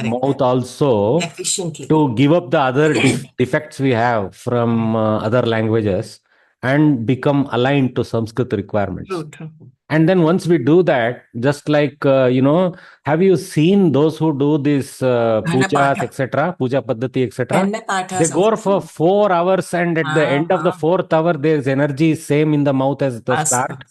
mouth also efficiently to give up the other defects we have from other languages and become aligned to Sanskrit requirements. True. And then once we do that, just like, have you seen those who do this pujas, etc., puja paddhati, etc.? They go for 4 hours and at the end of the 4th hour, there's energy same in the mouth as the start.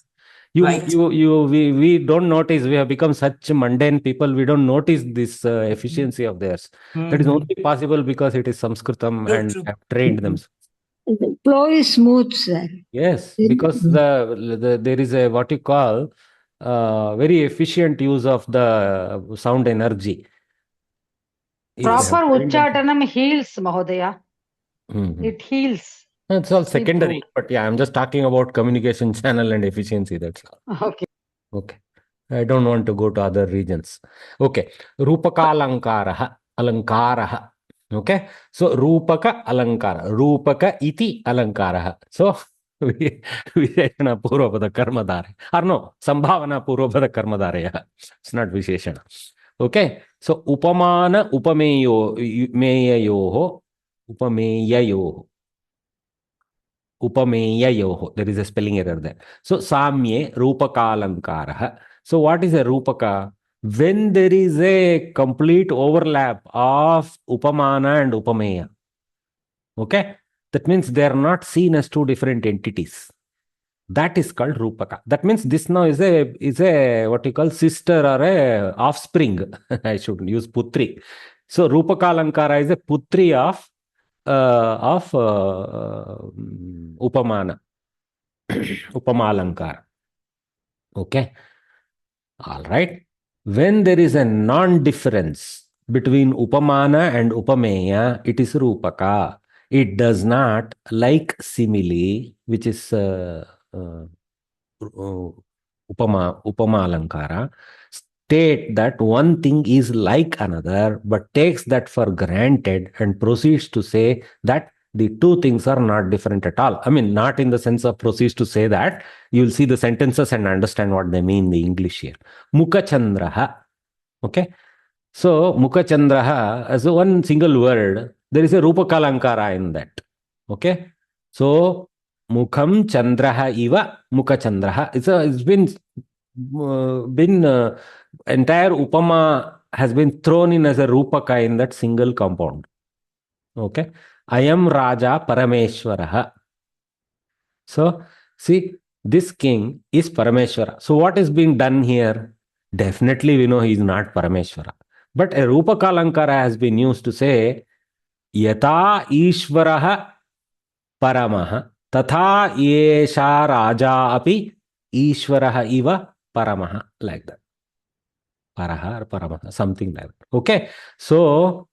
We don't notice. We have become such mundane people. We don't notice this efficiency of theirs. That is only possible because it is Sanskritam and have trained them. The flow is smooth, sir. Yes, because there is a what you call very efficient use of the sound energy. Proper Uchchatanam heals, Mahodaya. It heals. It's all secondary, but yeah, I'm just talking about communication channel and efficiency. That's all. Okay. I don't want to go to other regions. Okay. Rupaka alankaraha. Okay. So Rupaka alankara. Rupaka iti alankaraha. So Visheshana Purvapada Karmadare. Or no, Sambhavana Purvapada Karmadare. It's not Visheshana. Okay. So Upamana Upameyayoho. Upameyayoho. There is a spelling error there. So Samye Rupakalankaraha. So what is a Rupaka? When there is a complete overlap of Upamana and Upameya. Okay? That means they are not seen as two different entities. That is called Rupaka. That means this now is a what you call sister or a offspring. I should use Putri. So Rupakalankara is a Putri of Upamana. Upamalankara. Okay. All right. When there is a non-difference between Upamana and Upameya, it is Rupaka. It does not, like simile, which is Upamalankara, state that one thing is like another, but takes that for granted and proceeds to say that the two things are not different at all. I mean, not in the sense of proceeds to say that. You will see the sentences and understand what they mean in the English here. Mukachandraha. Okay. So, Mukachandraha, as one single word, there is a Rupakalankara in that. Okay. So, Mukham Chandraha Iva Mukachandraha. It's been entire Upama has been thrown in as a Rupaka in that single compound. Okay. I am Raja Parameshwaraha. So, see, this king is Parameshwara. So, what is being done here? Definitely, we know he is not Parameshwara. But a Rupakalankara has been used to say Yata Ishvaraha Paramaha Tatha Yesha Raja Api Ishvaraha Iva Paramaha, like that. Paraha or Paramaha, something like that. Okay. So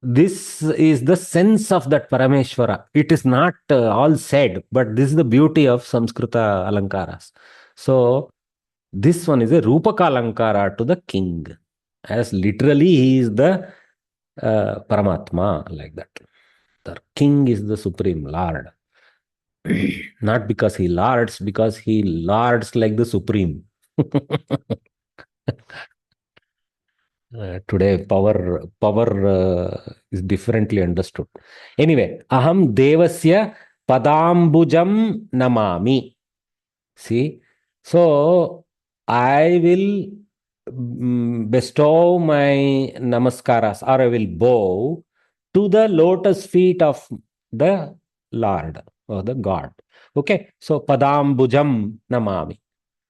this is the sense of that Parameshwara. It is not all said, but this is the beauty of Samskrita Alankaras. So this one is a Rupaka Alankara to the king. As literally he is the Paramatma, like that. The king is the supreme lord. Not because he lords, because he lords like the supreme. Today power is differently understood. Anyway, aham devasya padambujam namami. See, so I will bestow my namaskaras, or I will bow to the lotus feet of the Lord or the God. Okay, so padambujam namami.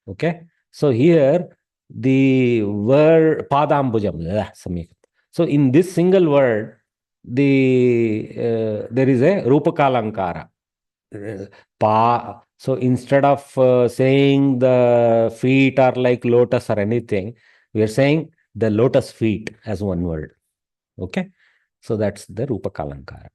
Okay, so here the word padambujam. So in this single word, there is a rupakalankara. So instead of saying the feet are like lotus or anything, we are saying the lotus feet as one word. Okay, so that's the rupakalankara.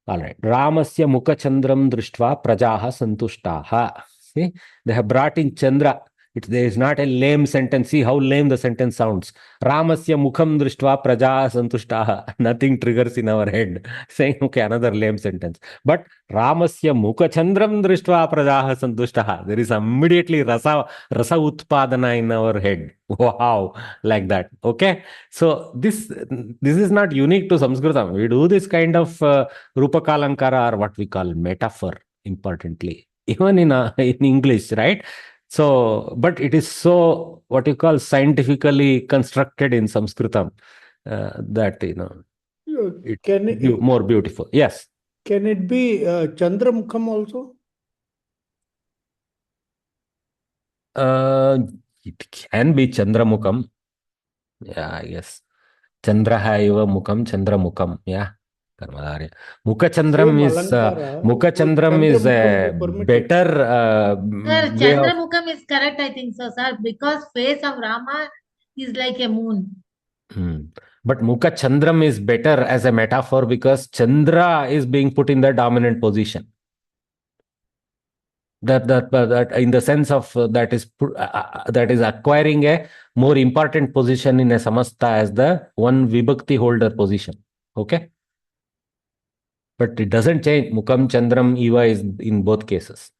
All right. Ramasya mukachandram drishtva prajaha santushtaha. See, they have brought in Chandra. There is not a lame sentence. See how lame the sentence sounds. Ramasya mukham drishtva prajaha santushtaha. Nothing triggers in our head. Saying, okay, another lame sentence. But Ramasya mukachandram drishtva prajaha santushtaha. There is immediately rasa utpadana in our head. Wow, like that. Okay. So this is not unique to Samskritam. We do this kind of Rupakalankara, or what we call metaphor, importantly, even in English, right? So, but it is so what you call scientifically constructed in Samskritam that it Can it, more beautiful. Yes. Can it be Chandramukham also? It can be Chandramukham. Yeah, yes. Chandraha iva mukham Chandramukam. Yeah. Mukachandram is a better Sir, way of... Chandramukham is correct, I think so, sir, because face of Rama is like a moon. But Mukachandram is better as a metaphor because Chandra is being put in the dominant position. That in the sense of that is acquiring a more important position in a samasta as the one vibhakti holder position. Okay. But it doesn't change. Mukam Chandram Eva is in both cases.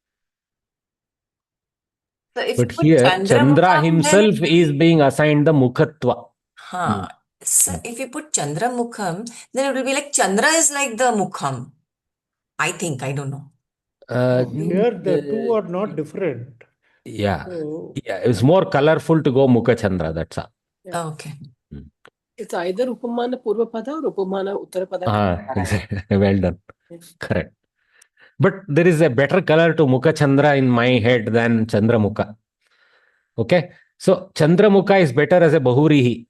So but here Chandra himself is being assigned the Mukhatva. So if you put Chandra Mukham, then it will be like Chandra is like the Mukham. I think, I don't know. Here the two are not different. Yeah. Yeah, it's more colorful to go Mukha Chandra, that's all. Yeah. Okay. It's either Upamana Purvapada or Upamana Uttarapada. Exactly. Well done. Correct. But there is a better color to Mukha Chandra in my head than Chandra Mukha. Okay. So Chandra Mukha is better as a Bahurihi.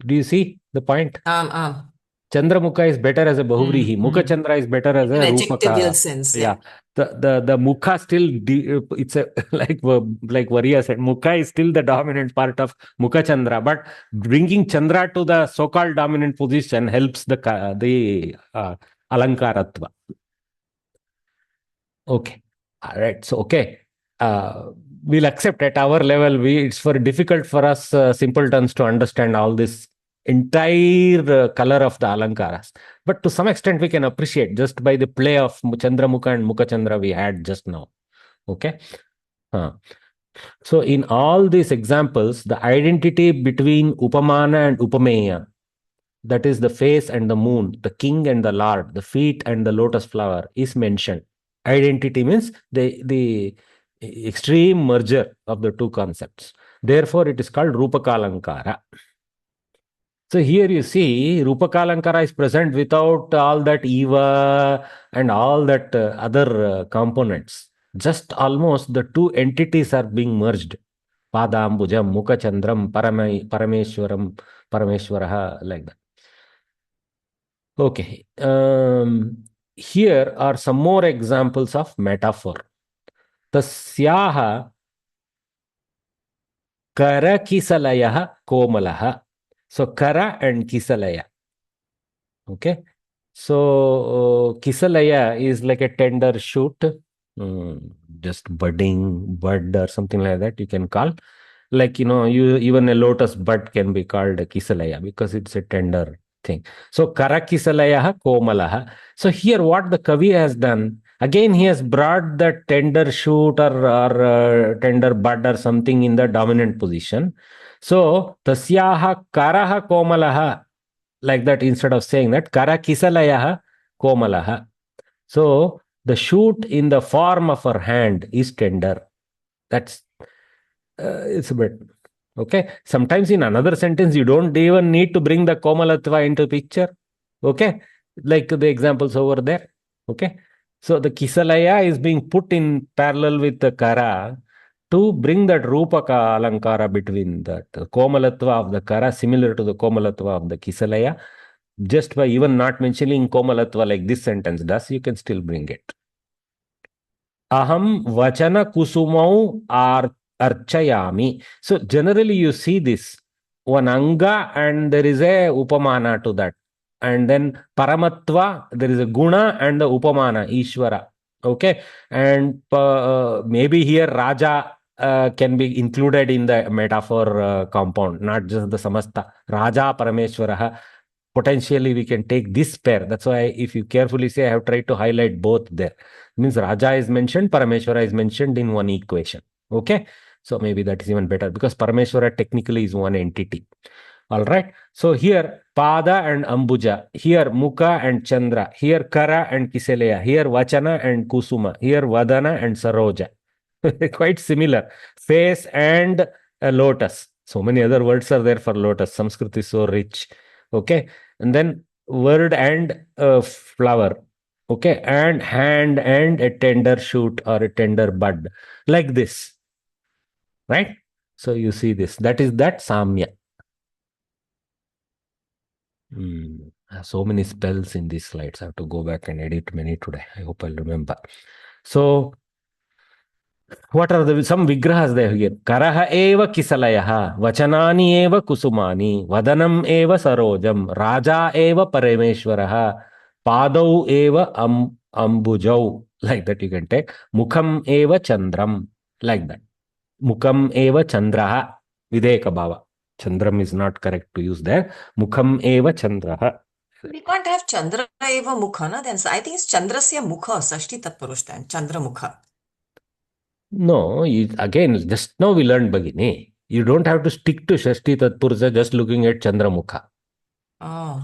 Do you see the point? Chandramukha is better as a Bahuvrihi. Mukha Chandra is better as a Rupaka. Sense, yeah. The Mukha still, it's a like Variya said, Mukha is still the dominant part of Mukha Chandra. But bringing Chandra to the so-called dominant position helps the Alankaratva. Okay. All right. So, okay. We'll accept at our level. It's difficult for us simpletons to understand all this entire color of the Alankaras. But to some extent, we can appreciate just by the play of Chandramukha and Mukha Chandra we had just now. Okay. So in all these examples, the identity between Upamana and Upameya, that is the face and the moon, the king and the lord, the feet and the lotus flower, is mentioned. Identity means the extreme merger of the two concepts. Therefore, it is called Rupakalankara. So here you see Rupakalankara is present without all that Eva and all that other components. Just almost the two entities are being merged. Padambujam, Mukachandram, Parameshwaram, Parameshwaraha, like that. Okay. Here are some more examples of metaphor. Tasyaha Kara Kisalayah Komalaha. So Kara and Kisalaya. Okay. So Kisalaya is like a tender shoot, just budding, bud or something like that you can call. Like, even a lotus bud can be called a Kisalaya because it's a tender thing. So Kara Kisalayah Komalaha. So here what the Kavi has done, again he has brought the tender shoot or tender bud or something in the dominant position. So Tasyaha Karaha Komalaha, like that, instead of saying that, Kara Kisalayaha Komalaha. So the shoot in the form of her hand is tender. That's it's a bit okay. Sometimes in another sentence you don't even need to bring the Komalatva into picture. Okay, like the examples over there. Okay, so the Kisalaya is being put in parallel with the Kara to bring that Rupaka Alankara between that Komalatva of the Kara similar to the Komalatva of the Kisalaya. Just by even not mentioning Komalatva like this sentence does, you can still bring it. Aham vachana kusumau archayami. So generally you see this one anga and there is a upamana to that. And then paramatva, there is a guna and the upamana, Ishvara. Okay. And maybe here Raja can be included in the metaphor compound, not just the samasta. Raja Parameshwaraha. Potentially we can take this pair. That's why if you carefully say, I have tried to highlight both there. Means Raja is mentioned, Parameshwara is mentioned in one equation. Okay. So maybe that is even better because Parameshwara technically is one entity. All right. So here Pada and Ambuja, here Mukha and Chandra, here Kara and Kiselaya, here Vachana and Kusuma, here Vadana and Saroja. Quite similar. Face and a lotus. So many other words are there for lotus. Sanskrit is so rich. Okay. And then word and flower. Okay. And hand and a tender shoot or a tender bud. Like this. Right? So you see this. That is that Samya. So many spells in these slides. I have to go back and edit many today. I hope I'll remember. So what are some vigrahas there here? Karaha eva kisalayaha, vachanani eva kusumani, vadanam eva sarojam, raja eva parameshwaraha, padau eva ambujau. Like that you can take. Mukham eva chandram. Like that. Mukham eva chandraha. Videka bhava. Chandram is not correct to use there. Mukham eva chandraha. We can't have Chandra eva mukha, na? Then I think it's Chandrasya mukha, Sashti Tatpurush then, Chandra mukha. No, again, just now we learned Bhagini. You don't have to stick to Shashti Tatpurusha just looking at Chandramukha. Oh.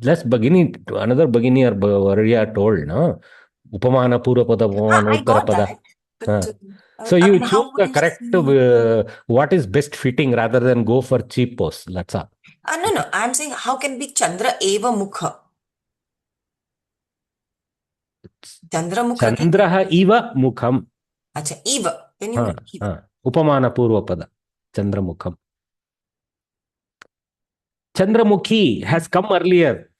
Just Bhagini, another Bhagini or Varya told, no? Upamana Purapada, Upamana Uttarapada. So you choose the correct, what is best fitting rather than go for cheap posts. That's all. No. I'm saying how can be Chandra eva mukha? Chandra mukha. Chandraha eva mukham. Acha, eva. Then you Upamana Purvapada. Chandramukham. Chandramukhi has come earlier.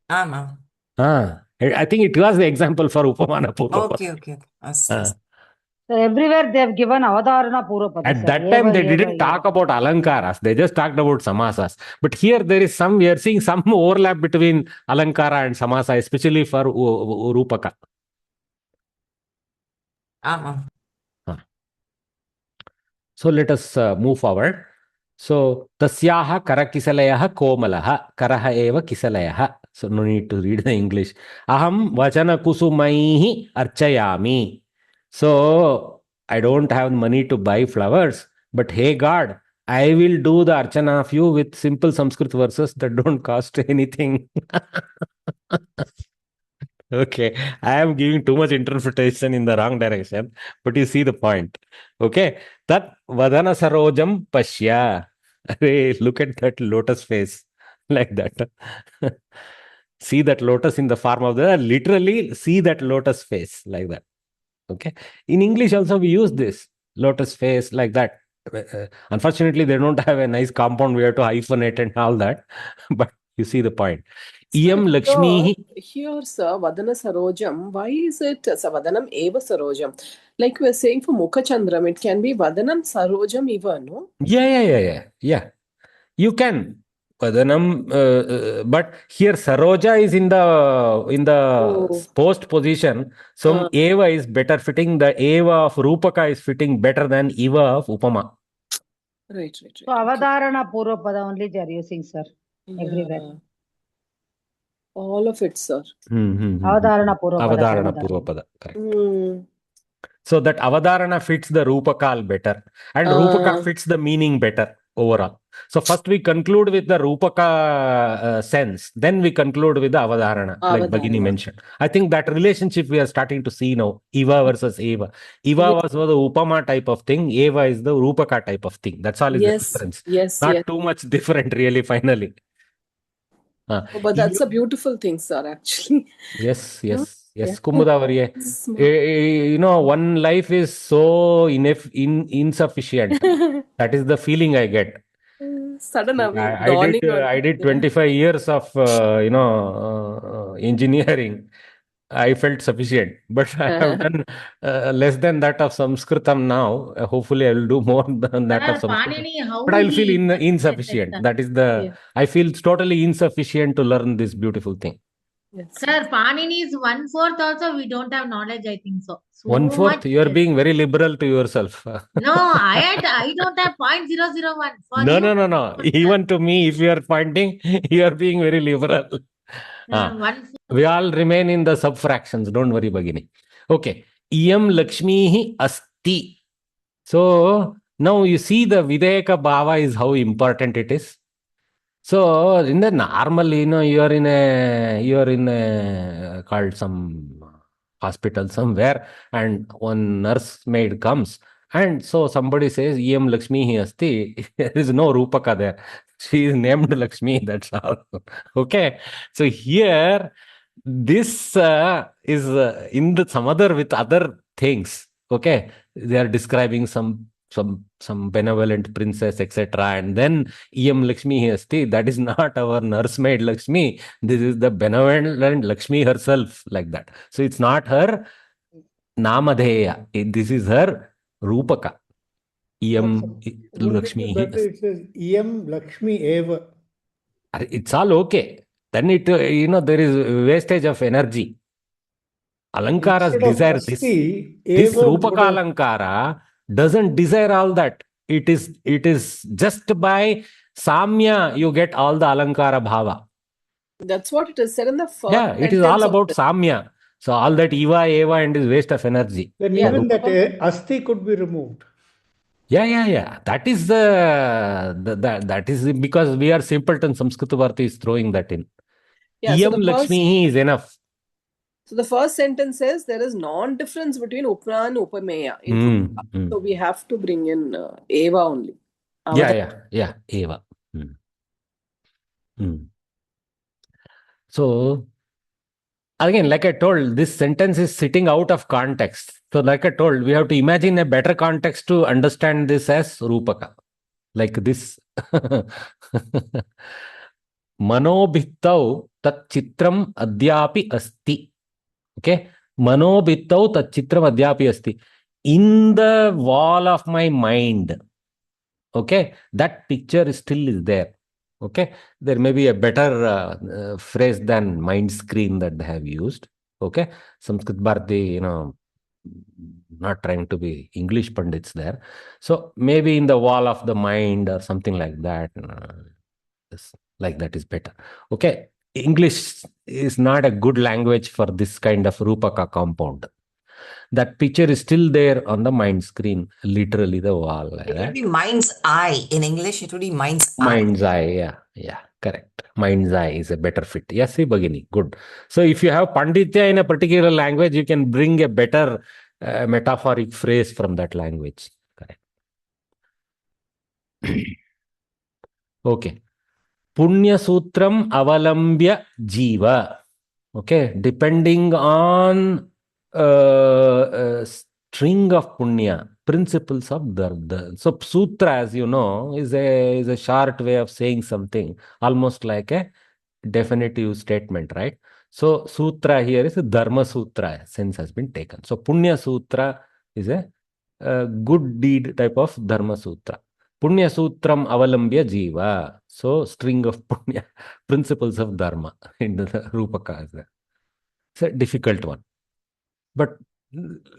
I think it was the example for Upamana Purvapada. Okay. So everywhere they have given Avadharana Purvapada. At that time, they didn't talk about Alankaras. They just talked about Samasas. But here we are seeing some overlap between Alankara and Samasa, especially for Rupaka. So let us move forward. So tasyaha kara kisalayaha komalaha karaha eva kisalayaha. So no need to read the English. Aham vachana kusumaihi archayami. So I don't have money to buy flowers, but hey God, I will do the archana of you with simple Sanskrit verses that don't cost anything. Okay, I am giving too much interpretation in the wrong direction, but you see the point. Okay, that vadana sarojam pashya. Look at that lotus face, like that. See that lotus in the form of literally see that lotus face, like that. Okay, in English also we use this lotus face like that. Unfortunately, they don't have a nice compound. We have to hyphenate and all that. But you see the point. Iyam Lakshmi. Here, sir, Vadana Sarojam. Why is it Vadanam Eva Sarojam? Like we are saying for Mukha Chandram, it can be Vadanam Sarojam even, no? Yeah. You can. Vadanam, but here Saroja is in the post position. So Eva is better fitting. The Eva of Rupaka is fitting better than Eva of Upama. Right. So Avadharana Purvapada only they are using, sir. Everywhere. All of it, sir. Avadharana Purvapada. Correct. So that Avadharana fits the Rupakal better. And Rupaka fits the meaning better overall. So first we conclude with the Rupaka sense. Then we conclude with the Avadharana, like Bhagini mentioned. I think that relationship we are starting to see now. Eva versus Eva. Eva was the Upama type of thing. Eva is the Rupaka type of thing. That's all is the difference. Not too much different really finally. But that's a beautiful thing, sir, actually. Yes. Kumudavari. One life is so insufficient. That is the feeling I get. Sudden I did 25 years of engineering. I felt sufficient, but I have done less than that of Samskritam now. Hopefully, I will do more than that of Samskritam. But I will feel insufficient. That is I feel totally insufficient to learn this beautiful thing. Sir, Panini is 1/4 also. We don't have knowledge, I think so. 1/4? You are being very liberal to yourself. No, I don't have 0.001. No. Even to me, if you are pointing, you are being very liberal. We all remain in the subfractions. Don't worry, Bhagini. Okay. Iyam Lakshmi Asti. So now you see the Videka Bhava is how important it is. So in the normal, you are in a called some hospital somewhere, and one nursemaid comes, and so somebody says Iyam Lakshmi Asti. There is no Rupaka there. She is named Lakshmi. That's all. Okay. So here, this is in some other with other things. Okay, they are describing some benevolent princess, etc. And then Iyam Lakshmi Asti, that is not our nursemaid Lakshmi. This is the benevolent Lakshmi herself, like that. So it's not her Namadheya. This is her Rupaka. Iyam Lakshmi. But it says Iyam Lakshmi Eva. It's all okay. Then there is wastage of energy. Alankaras desire this. This Rupaka Alankara doesn't desire all that. It is just by Samya you get all the Alankara Bhava. That's what it is said in the first. Yeah, it is all about Samya. So all that Eva and is waste of energy. Then even that Asti could be removed. Yeah. That is that is because we are simpleton. Samskrita Bharati is throwing that in. Iyam Lakshmi is enough. So the first sentence says there is non-difference between Upma and Upameya. So we have to bring in Eva only. Yeah, Eva. So again, like I told, this sentence is sitting out of context. So like I told, we have to imagine a better context to understand this as Rupaka. Like this. Manobhittau tat chitram adyapi asti. Okay. Manobhittau tat chitram adyapi asti. In the wall of my mind. Okay. That picture still is there. Okay. There may be a better phrase than mind screen that they have used. Okay. Samskrit Bharati, not trying to be English pundits there. So maybe in the wall of the mind or something like that. Like that is better. Okay. English is not a good language for this kind of Rupaka compound. That picture is still there on the mind screen, literally the wall. It would be mind's eye. In English, it would be mind's eye. Mind's eye, yeah, correct. Mind's eye is a better fit. Yes, Bhagini, good. So if you have Panditya in a particular language, you can bring a better metaphoric phrase from that language. Correct. Okay. Punya Sutram Avalambya Jiva. Okay, depending on a string of Punya. principles of Dharma. So sutra, as you know, is a short way of saying something, almost like a definitive statement, right? So sutra here is a Dharma Sutra, sense has been taken. So Punya Sutra is a good deed type of Dharma Sutra. Punya Sutram Avalambya Jiva. So string of Punya, principles of Dharma in the Rupaka. It's a difficult one. But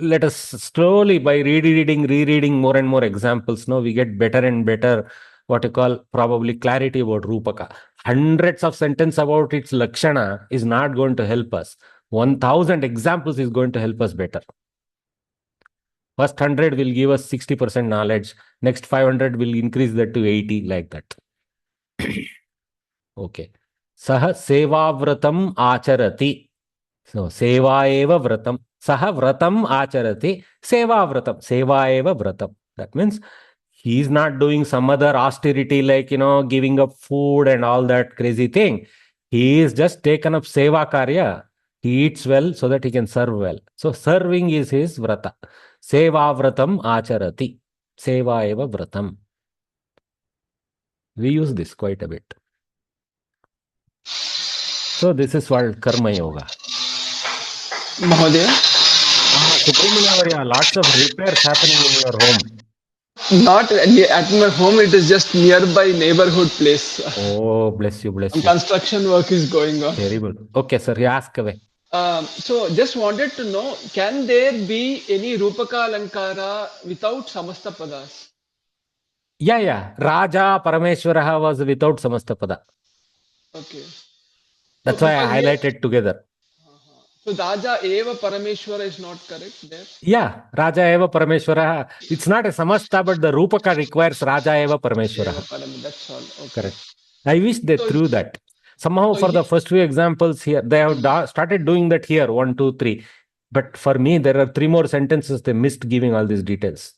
let us slowly, by rereading more and more examples, we get better and better, what you call, probably clarity about Rupaka. Hundreds of sentences about its Lakshana is not going to help us. 1,000 examples is going to help us better. First 100 will give us 60% knowledge. Next 500 will increase that to 80, like that. Okay. Saha sevavratam acharati. So, seva eva vratam. Saha vratam acharati. Seva vratam. Seva eva vratam. That means he is not doing some other austerity like, giving up food and all that crazy thing. He is just taken up seva karya. He eats well so that he can serve well. So, serving is his vrata. Seva vratam acharati. Seva eva vratam. We use this quite a bit. So, this is called Karma Yoga. Mahodaya? Subramania, lots of repairs happening in your home. Not at my home, it is just nearby neighborhood place. Oh, bless you, bless you. Construction work is going on. Terrible. Okay, sir, you ask away. So, just wanted to know, can there be any Rupaka Alankara without Samasta Padas? Yeah. Raja Parameshwaraha was without Samasta Pada. Okay. That's why I highlighted together. So, Raja Eva Parameshwara is not correct there? Yeah, Raja Eva Parameshwaraha. It's not a Samasta, but the Rupaka requires Raja Eva Parameshwaraha. That's all. Okay. Correct. I wish they threw that. Somehow, for the first few examples here, they have started doing that here, 1, 2, 3. But for me, there are 3 more sentences they missed giving all these details.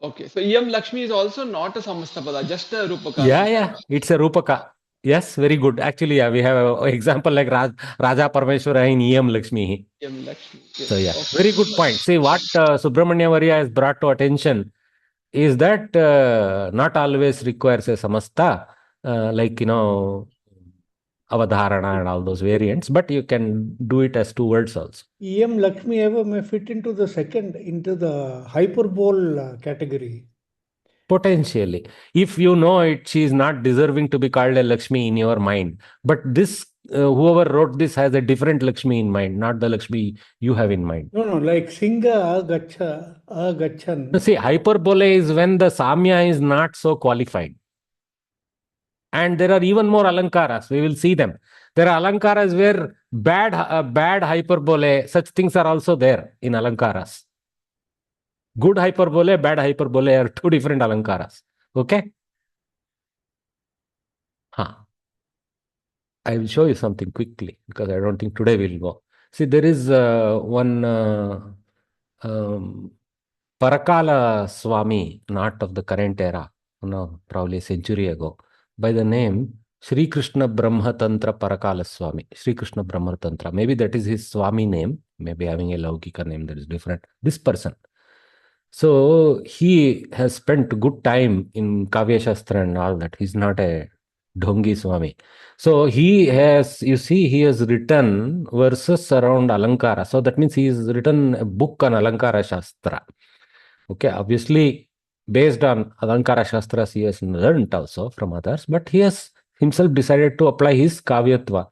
Okay, so Iyam Lakshmi is also not a Samastapada, just a Rupaka. Yeah, it's a Rupaka. Yes, very good. Actually, yeah, we have an example like Raja Parameshwara in Iyam Lakshmi. Iyam Lakshmi. Yes. So, yeah, very good point. See, what Subramanya Varya has brought to attention is that not always requires a Samasta, like, Avadharana and all those variants, but you can do it as 2 words also. Iyam Lakshmi Eva may fit into the hyperbole category. Potentially. If you know it, she is not deserving to be called a Lakshmi in your mind. But this, whoever wrote this has a different Lakshmi in mind, not the Lakshmi you have in mind. No, like Singa Agachan. See, hyperbole is when the Samya is not so qualified. And there are even more alankaras. We will see them. There are alankaras where bad hyperbole, such things are also there in alankaras. Good hyperbole, bad hyperbole are 2 different alankaras. Okay? I will show you something quickly because I don't think today we'll go. See, there is one Parakala Swami, not of the current era, probably a century ago, by the name Sri Krishna Brahma Tantra Parakala Swami. Sri Krishna Brahma Tantra. Maybe that is his Swami name. Maybe having a Laukika name that is different. This person. So he has spent good time in Kavya Shastra and all that. He's not a Dhongi Swami. So he has, he has written verses around Alankara. So that means he has written a book on Alankara Shastra. Okay, obviously based on Alankara Shastras he has learned also from others, but he has himself decided to apply his Kavyatva.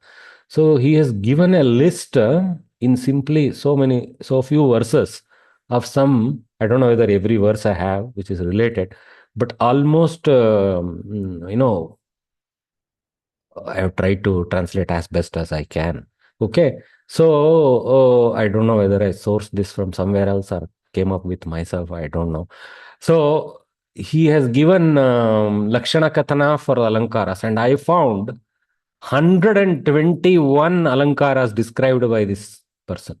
So he has given a list in simply so few verses of some, I don't know whether every verse I have which is related, but almost, I have tried to translate as best as I can. Okay. So, I don't know whether I sourced this from somewhere else or came up with myself. I don't know. So, he has given Lakshana Katana for Alankaras, and I found 121 Alankaras described by this person.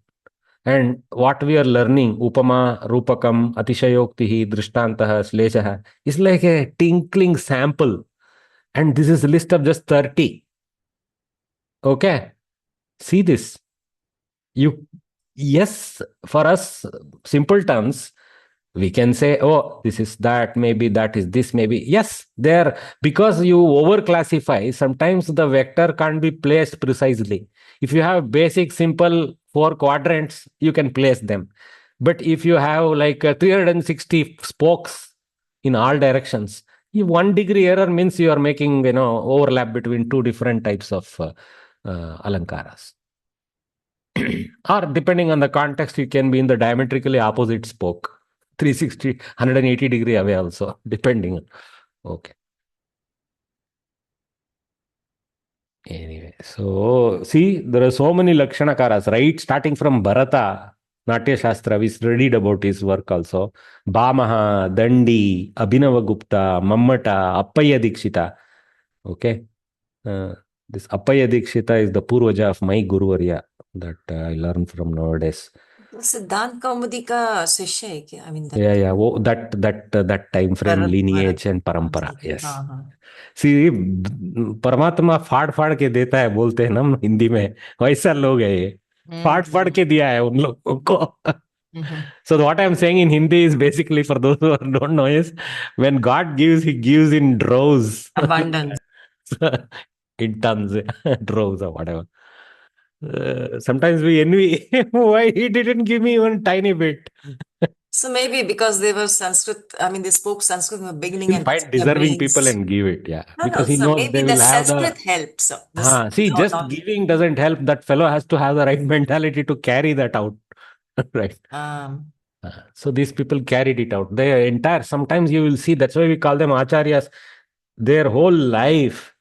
And what we are learning, Upama, Rupakam, Atishayoktihi, Drishtantaha, Sleshaha, is like a tinkling sample. And this is a list of just 30. Okay. See this. Yes, for us simpletons, We can say, oh, this is that, maybe that is this, maybe. Yes, there, because you overclassify, sometimes the vector can't be placed precisely. If you have basic, simple 4 quadrants, you can place them. But if you have like 360 spokes in all directions, 1 degree error means you are making, overlap between 2 different types of alankaras. Or depending on the context, you can be in the diametrically opposite spoke. 360, 180 degree away also, depending on. Okay. Anyway, so see, there are so many Lakshanakaras, right? Starting from Bharata, Natya Shastra, we studied about his work also. Bamaha, Dandi, Abhinava Gupta, Mammata, Appaya Dikshita. Okay. This Appaya Dikshita is the Purvaja of my Guruvarya that I learned from nowadays. सिद्धांत कौमुदी का शिष्य है क्या? I mean Yeah. That time frame, lineage and parampara. Yes. See, परमात्मा फाड़ के देता है, बोलते हैं ना हिंदी में, वैसा लोग है ये, फाड़ के दिया है उन लोगों को. So what I am saying in Hindi is basically, for those who don't know, is when God gives, he gives in droves. Abundance. In tons, droves or whatever. Sometimes we envy why he didn't give me one tiny bit. So maybe because they were Sanskrit, I mean, they spoke Sanskrit in the beginning, and find deserving people and give it, yeah. Because he so knows maybe they the will have Sanskrit helped. So see, just giving doesn't help. That fellow has to have the right mentality to carry that out, right? So these people carried it out. Their entire, sometimes you will see, that's why we call them acharyas. Their whole life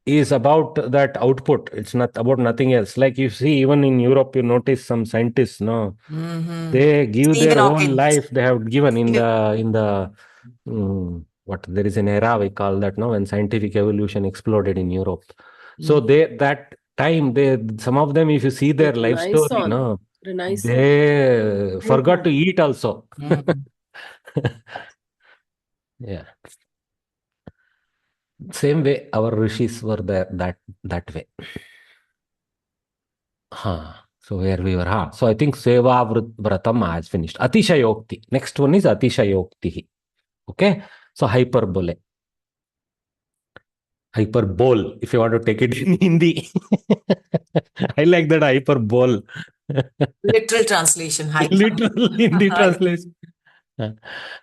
is about that output. It's not about nothing else. Like you see, even in Europe, you notice some scientists, no, they give their whole life. They have given in the what, there is an era we call that, no, when scientific evolution exploded in Europe. So that time, some of them, if you see their life story, no, they forgot to eat also. Yeah. Same way our rishis were there, that way. So where we were, so I think Seva Vratam has finished. Atishayokti. Next one is Atishayokti. Okay, so hyperbole. Hyperbole, if you want to take it in Hindi. I like that hyperbole. Literal translation. Literal Hindi translation.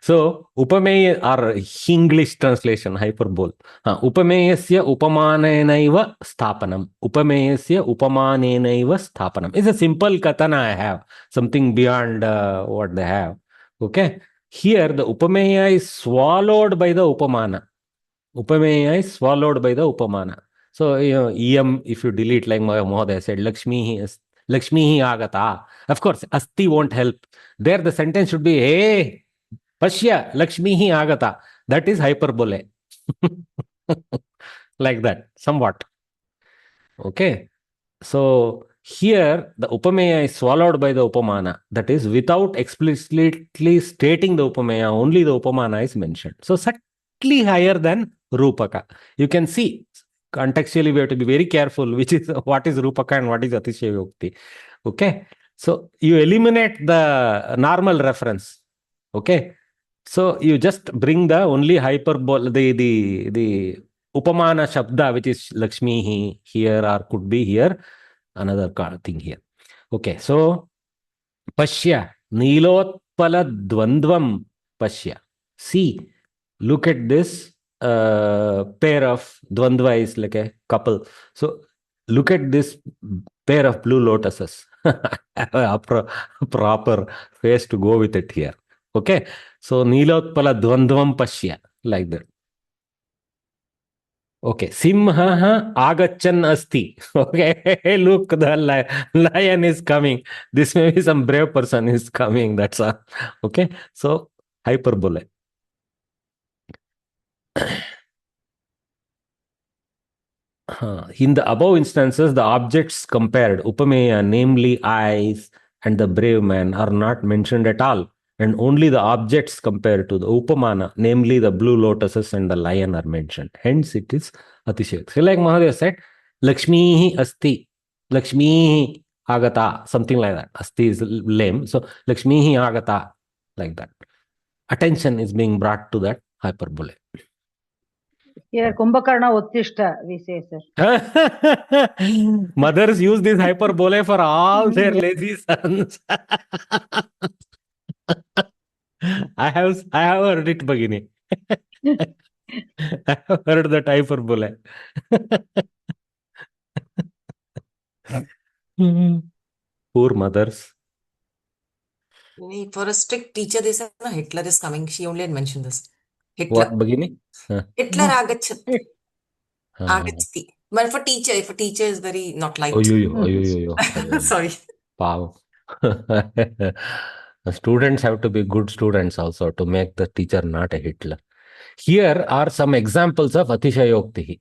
So, upameya or English translation, hyperbole. Upameyasya upamanenaiva sthapanam. Upameyasya upamanenaiva sthapanam. It's a simple katana I have. Something beyond what they have. Okay. Here, the upameya is swallowed by the upamana. Upameya is swallowed by the upamana. So, em, if you delete, like Mahodaya said, Lakshmi agata. Of course, asti won't help. There, the sentence should be, hey, Pashya, Lakshmi agata. That is hyperbole. Like that, somewhat. Okay. So, here, the upameya is swallowed by the upamana. That is, without explicitly stating the upameya, only the upamana is mentioned. So, slightly higher than Rupaka. You can see, contextually, we have to be very careful, which is what is Rupaka and what is Atishayokti. Okay. So, you eliminate the normal reference. Okay. So, you just bring the only hyperbole, the upamana shabda, which is Lakshmi here, or could be here, another thing here. Okay, so Pashya, Nilotpala Dvandvam Pashya. See, look at this pair of Dvandva is like a couple. So look at this pair of blue lotuses. A proper face to go with it here. Okay, so Nilotpala Dvandvam Pashya, like that. Okay, Simha agachan asti. Okay, look, the lion is coming. This may be some brave person is coming. That's all. Okay, so hyperbole. In the above instances, the objects compared, upameya, namely eyes and the brave man, are not mentioned at all. And only the objects compared to the upamana, namely the blue lotuses and the lion, are mentioned. Hence, it is Atishayokti. So like Mahadeva said, Lakshmi asti, Lakshmi agata, something like that. Asti is lame. So Lakshmi agata, like that. attention is being brought to that hyperbole. Here, Kumbhakarna Uttishta, we say, sir. Mothers use this hyperbole for all their lazy sons. I have heard it, Bhagini. I have heard that hyperbole. Poor mothers. For a strict teacher, they said, no, Hitler is coming. She only had mentioned this. Hitler. What, Bhagini? Hitler agachati. But for teacher, if a teacher is very not liked. Sorry. Wow. The students have to be good students also to make the teacher not a Hitler. Here are some examples of Atishayoktihi.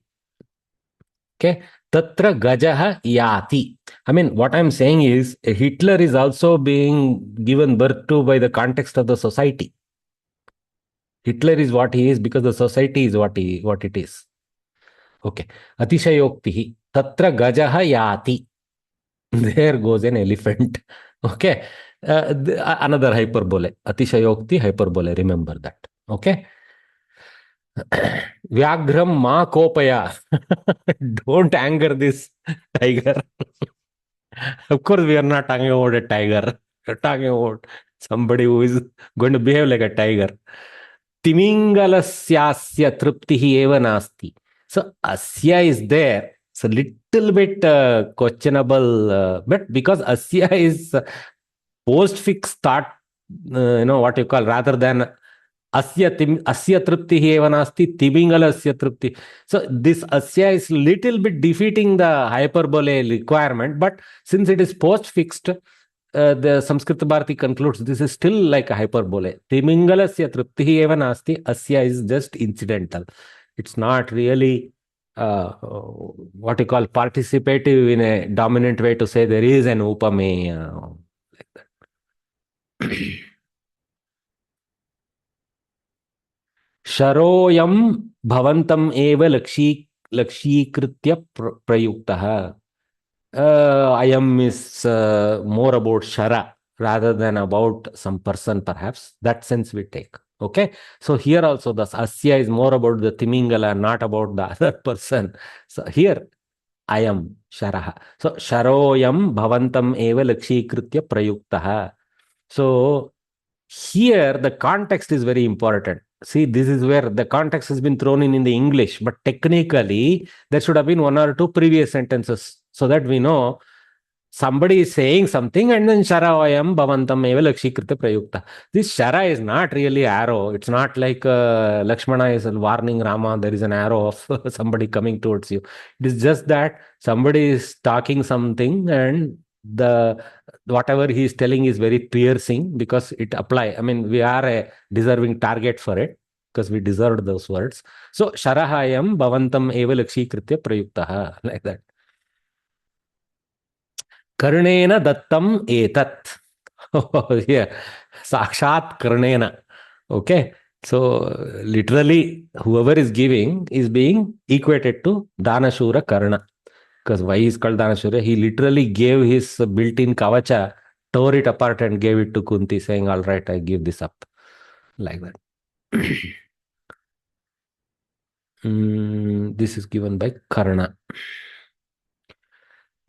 Okay. Tatra gajaha yati. I mean, what I'm saying is Hitler is also being given birth to by the context of the society. Hitler is what he is because the society is what it is. Okay. Atishayoktihi. Tatra gajaha yati. There goes an elephant. Okay. Another hyperbole. Atishayokti hyperbole. Remember that. Okay. Vyagram ma kopaya. Don't anger this tiger. Of course, we are not talking about a tiger. We are talking about somebody who is going to behave like a tiger. Timingalasya truptihi eva nasti. So, asya is there. It's a little bit questionable, but because asya is post-fix thought, what you call, rather than asya truptihi eva nasti, timingalasya trupti. So, this asya is little bit defeating the hyperbole requirement, but since it is post-fixed, the Samskrita Bharati concludes this is still like a hyperbole. Timingalasya truptihi eva nasti, asya is just incidental. It's not really what you call participative in a dominant way to say there is an upameya like that. Sharoyam bhavantam eva lakshikritya prayuktaha. Ayam is more about shara rather than about some person, perhaps. That sense we take. Okay. So here also the asya is more about the timingala, not about the other person. So here ayam sharaha. So sharoyam bhavantam eva lakshikritya prayuktaha. So here the context is very important. See, this is where the context has been thrown in the English, but technically there should have been one or two previous sentences so that we know somebody is saying something and then sharavayam bhavantam eva lakshikritya prayukta. This shara is not really arrow. It's not like Lakshmana is warning Rama, there is an arrow of somebody coming towards you. It is just that somebody is talking something and the whatever he is telling is very piercing because it apply. I mean, we are a deserving target for it because we deserved those words. So sharahayam bhavantam eva lakshikritya prayuktaha, like that. Karnena dattam etat. Yeah, sakshat karnena. Okay. So literally, whoever is giving is being equated to Danashura Karna. Because why is called Danashura? He literally gave his built-in kavacha, tore it apart and gave it to Kunti, saying, all right, I give this up. Like that. This is given by Karna.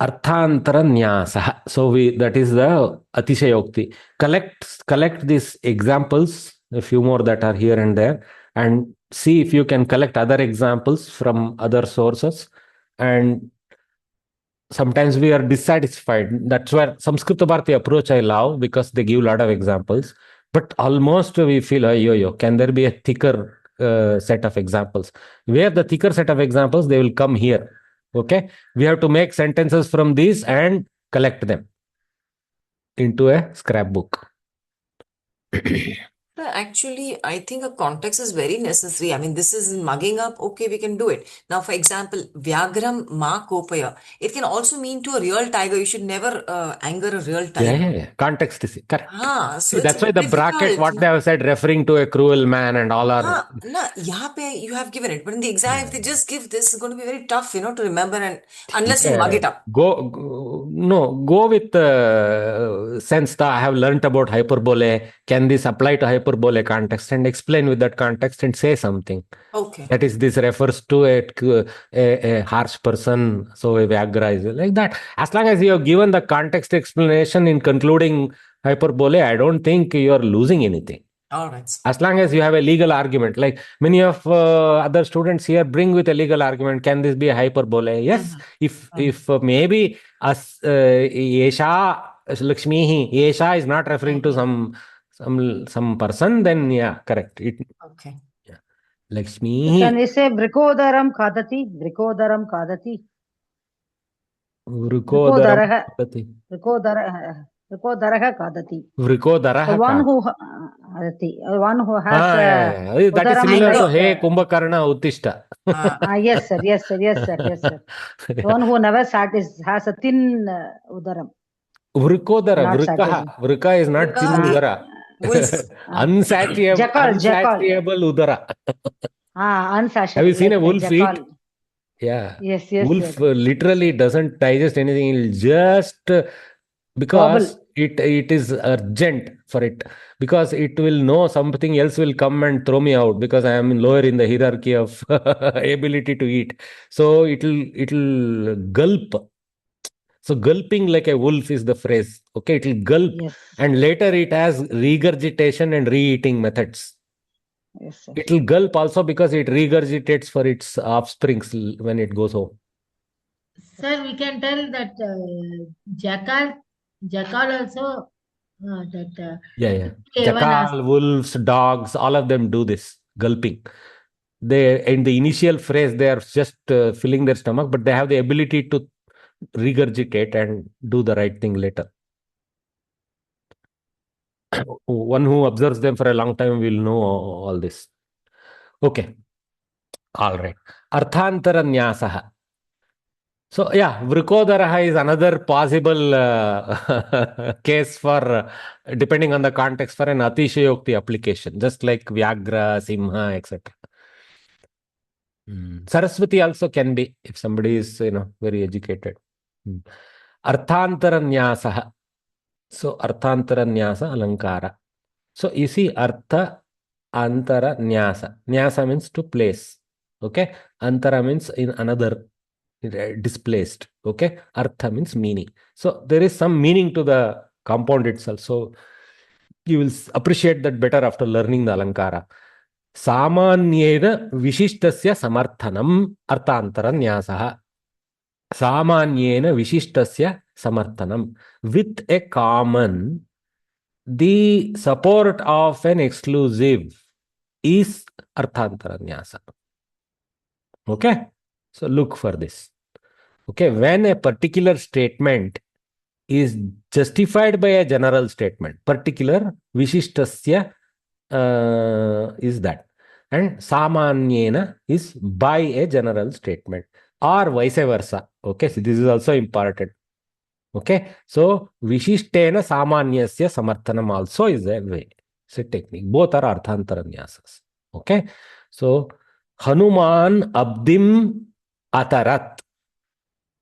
Arthantara Nyasa. So that is the Atishayokti. Collect these examples, a few more that are here and there, and see if you can collect other examples from other sources. And sometimes we are dissatisfied. That's where Samskrita Bharati approach I love because they give a lot of examples. But almost we feel, can there be a thicker set of examples? Where the thicker set of examples, they will come here. Okay, we have to make sentences from these and collect them into a scrapbook. Actually, I think a context is very necessary. I mean, this is mugging up. Okay, we can do it. Now, for example, Vyagram ma kopaya. It can also mean to a real tiger. You should never anger a real tiger. Yeah. Context is correct. So that's why the bracket, what they have said, referring to a cruel man and all are. Yahan pe you have given it. But in the exam, if they just give this, it's going to be very tough, to remember and unless you mug it up. Go with sense that I have learnt about hyperbole. Can this apply to hyperbole? hyperbole context and explain with that context and say something. Okay. That is, this refers to a harsh person, so a Vyagra is like that. As long as you have given the context explanation in concluding hyperbole, I don't think you are losing anything. All right. As long as you have a legal argument, like many of other students here bring with a legal argument, can this be a hyperbole? Yes. If maybe as Yesha Lakshmi, Yesha is not referring to some person, then yeah, correct. Okay. Yeah. Lakshmi. Can we say Vrikodaram Kadati? Vrikodaram Kadati. Vrikodaram Kadati. Vrikodaraha Kadati. Vrikodaraha one who has that is similar to Hey Kumbhakarna Uttishta. Yes, sir. Yes, sir. Yes, sir. Yes, sir. The one who never has a thin udaram. Vrikodara, Vrika is not thin udara. Unsatiable udara. Unsatiable. Have you seen a wolf eat? Yeah. Yes. Wolf literally doesn't digest anything. It'll just because it is urgent for it, because it will know something else will come and throw me out because I am lower in the hierarchy of ability to eat. So it'll gulp. So gulping like a wolf is the phrase. Okay, it will gulp, and later it has regurgitation and re-eating methods. Yes, sir. It will gulp also because it regurgitates for its offsprings when it goes home. Sir, we can tell that jackal also Jackal, wolves, dogs, all of them do this gulping. They in the initial phrase they are just filling their stomach, but they have the ability to regurgitate and do the right thing later. One who observes them for a long time will know all this. Okay. All right. Arthantara Nyasaha. So yeah, Vrikodaraha is another possible case for, depending on the context, for an Atishayokti application, just like Vyagra, Simha, etc. Saraswati also can be, if somebody is, very educated. Arthantara Nyasaha. So Arthantara Nyasa Alankara. So you see Artha, Antara, Nyasa. Nyasa means to place. Okay. Antara means in another, displaced. Okay. Artha means meaning. So there is some meaning to the compound itself. So you will appreciate that better after learning the Alankara. Samanyena Vishishtasya Samarthanam Arthantara Nyasaha. Samanyena Vishishtasya Samarthanam. With a common, the support of an exclusive is Arthantara Nyasa. Okay? So look for this. Okay, when a particular statement is justified by a general statement, particular Vishishtasya is that. And Samanyena is by a general statement or vice versa. Okay, so this is also important. Okay, so Vishishtena Samanyasya Samarthanam also is a way. It's a technique. Both are Arthantara Nyasas. Okay, so Hanuman Abdim Atarat.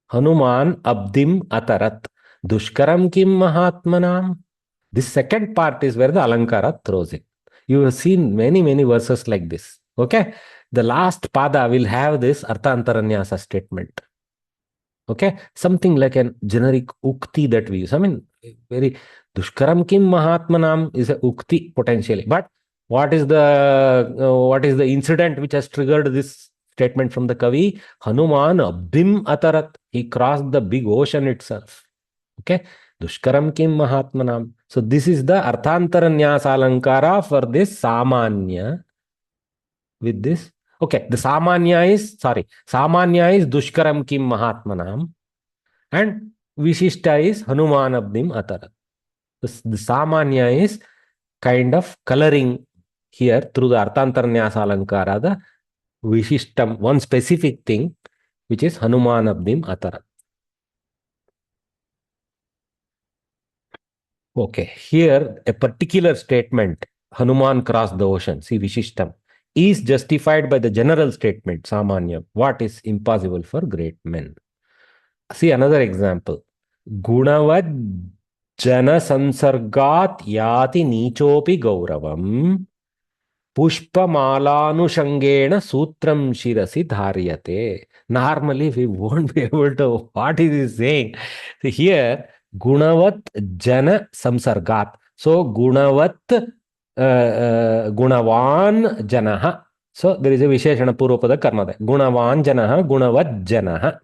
Hanuman Abdim Atarat. Dushkaram Kim Mahatmanam. This second part is where the Alankara throws it. You have seen many verses like this. Okay, the last pada will have this Arthantara Nyasa statement. Okay, something like a generic ukti that we use. I mean, very Dushkaram Kim Mahatmanam is a ukti potentially. But what is the incident which has triggered this statement from the Kavi? Hanuman Abdim Atarat. He crossed the big ocean itself. Okay, Dushkaram Kim Mahatmanam. So this is the Arthantara Nyasa Alankara for this Samanya. With this. Okay, the Samanya is Dushkaram Kim Mahatmanam, and Vishishta is Hanuman Abdim Atarat. The Samanya is kind of coloring here through the Arthantara Nyasa Alankara, the Vishishtam, one specific thing, which is Hanuman Abdim Atarat. Okay, here a particular statement, Hanuman crossed the ocean, see Vishishtam, is justified by the general statement, Samanya, what is impossible for great men. See another example. Gunavad jana samsargat yati nichopi gauravam pushpamalanushangena sutram shirasi dharyate. Normally, we won't be able to. What is he saying? So here, gunavat jana samsargat. So, gunavat, gunavan janaha. So, there is a visheshana purvapada karma. Gunavan janaha, gunavat janaha.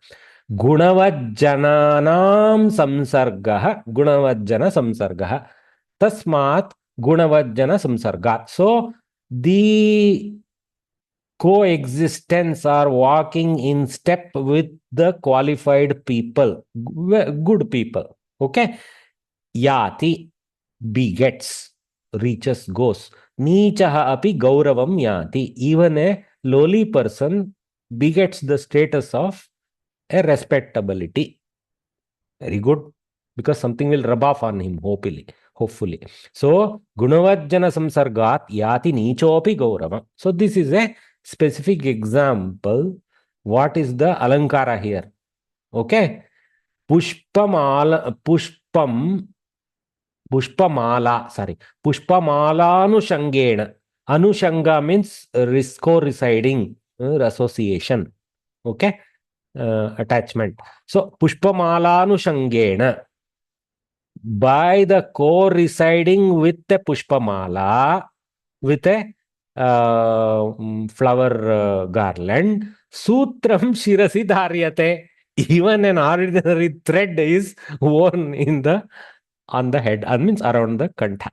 गुणवज्जनानां संसर्गः गुणवज्जन संसर्गः तस्मात् गुणवज्जन संसर्गात्. So the coexistence or walking in step with the qualified people, good people. Okay. Yati begets, reaches, goes. Nichaha api gauravam yati. Even a lowly person begets the status of a respectability. Very good, because something will rub off on him, hopefully. So, gunavajjana samsargat yati nichopi gaurava. So, this is a specific example. What is the alankara here? Okay. Pushpamala anushangena. Anushanga means co-residing, association. Okay. Attachment. So, pushpamalanushangena, by the co-residing with the pushpamala, with a flower garland, sutram shirasi dharyate. Even an ordinary thread is worn on the head. That means around the kantha.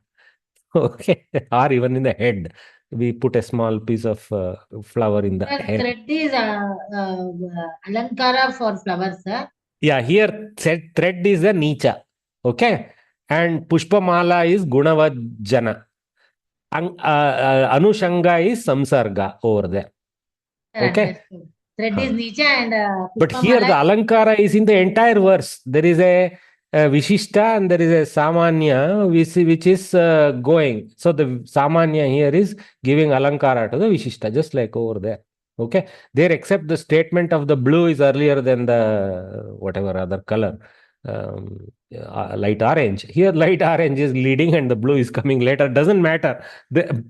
Okay. Or even in the head. We put a small piece of flower in the hair. Thread is alankara for flowers, sir. Yeah, here thread is a nicha. Okay. And pushpamala is gunavajjana. Anushanga is samsarga over there. Okay. Thread is nicha and but here the alankara is in the entire verse. There is a Vishishta and there is a Samanya which is going. So the Samanya here is giving Alankara to the Vishishta, just like over there. Okay. There, except the statement of the blue is earlier than the whatever other color, light orange. Here, light orange is leading and the blue is coming later. Doesn't matter.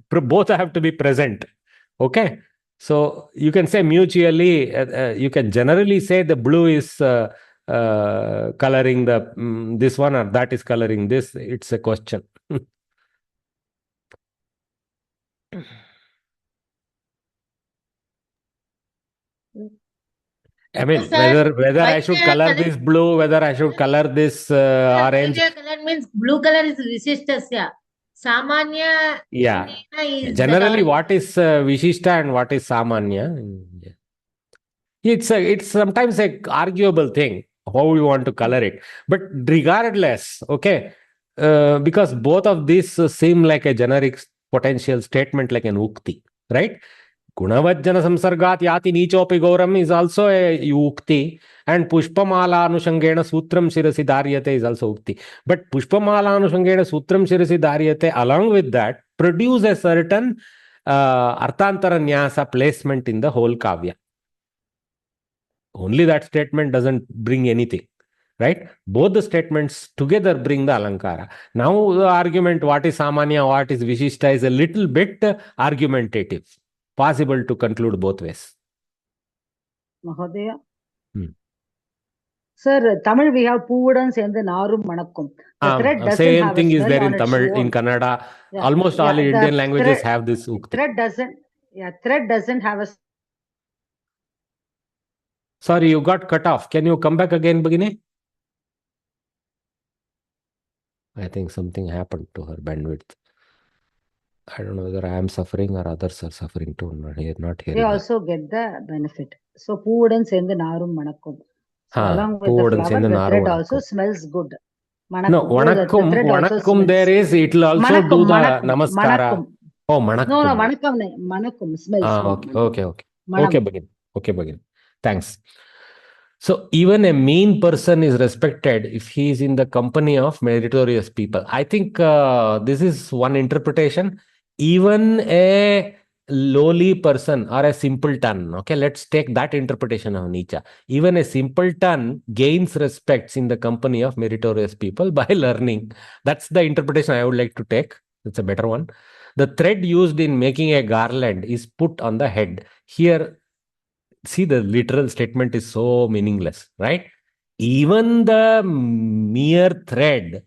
Both have to be present. Okay. So you can say mutually, you can generally say the blue is coloring the this one or that is coloring this. It's a question. I mean, whether I should color this blue, whether I should color this orange. Color means blue color is Vishishtasya. Samanya. Yeah. Generally, what is Vishishta and what is Samanya? It's sometimes a arguable thing how you want to color it. But regardless, okay, because both of these seem like a generic potential statement, like an ukti, right? Gunavajjana samsargat yati nichopi gauram is also a ukti, and pushpamala anushangena sutram shirasi dharyate is also ukti. But pushpamala anushangena sutram shirasi dharyate, along with that, produce a certain arthantara nyasa placement in the whole kavya. Only that statement doesn't bring anything, right? Both the statements together bring the alankara. Now the argument, what is samanya, what is vishishta, is a little bit argumentative. Possible to conclude both ways. Mahodaya. Sir, Tamil we have Poovudan Sendu Narum Manakkum. The thread doesn't same have thing a is smell there in on Tamil, its in own. Kannada. Almost all Indian languages have this ukti. Thread doesn't have a. Sorry, you got cut off. Can you come back again, Bhagini? I think something happened to her bandwidth. I don't know whether I am suffering or others are suffering too. Not hearing. They also get the benefit. So Poovudan Sendu Narum Manakkum. So along with the flower, the thread also smells good. Manakkum. No, Vanakkum there is, it will also do the Namaskara. Manakkum. Oh, Manakkum. No, Manakkum smells. Okay, Bhagini. Thanks. So even a mean person is respected if he is in the company of meritorious people. I think this is one interpretation. Even a lowly person or a simpleton. Okay, let's take that interpretation of Nietzsche. Even a simpleton gains respects in the company of meritorious people by learning. That's the interpretation I would like to take. It's a better one. The thread used in making a garland is put on the head. Here, see, the literal statement is so meaningless, right? Even the mere thread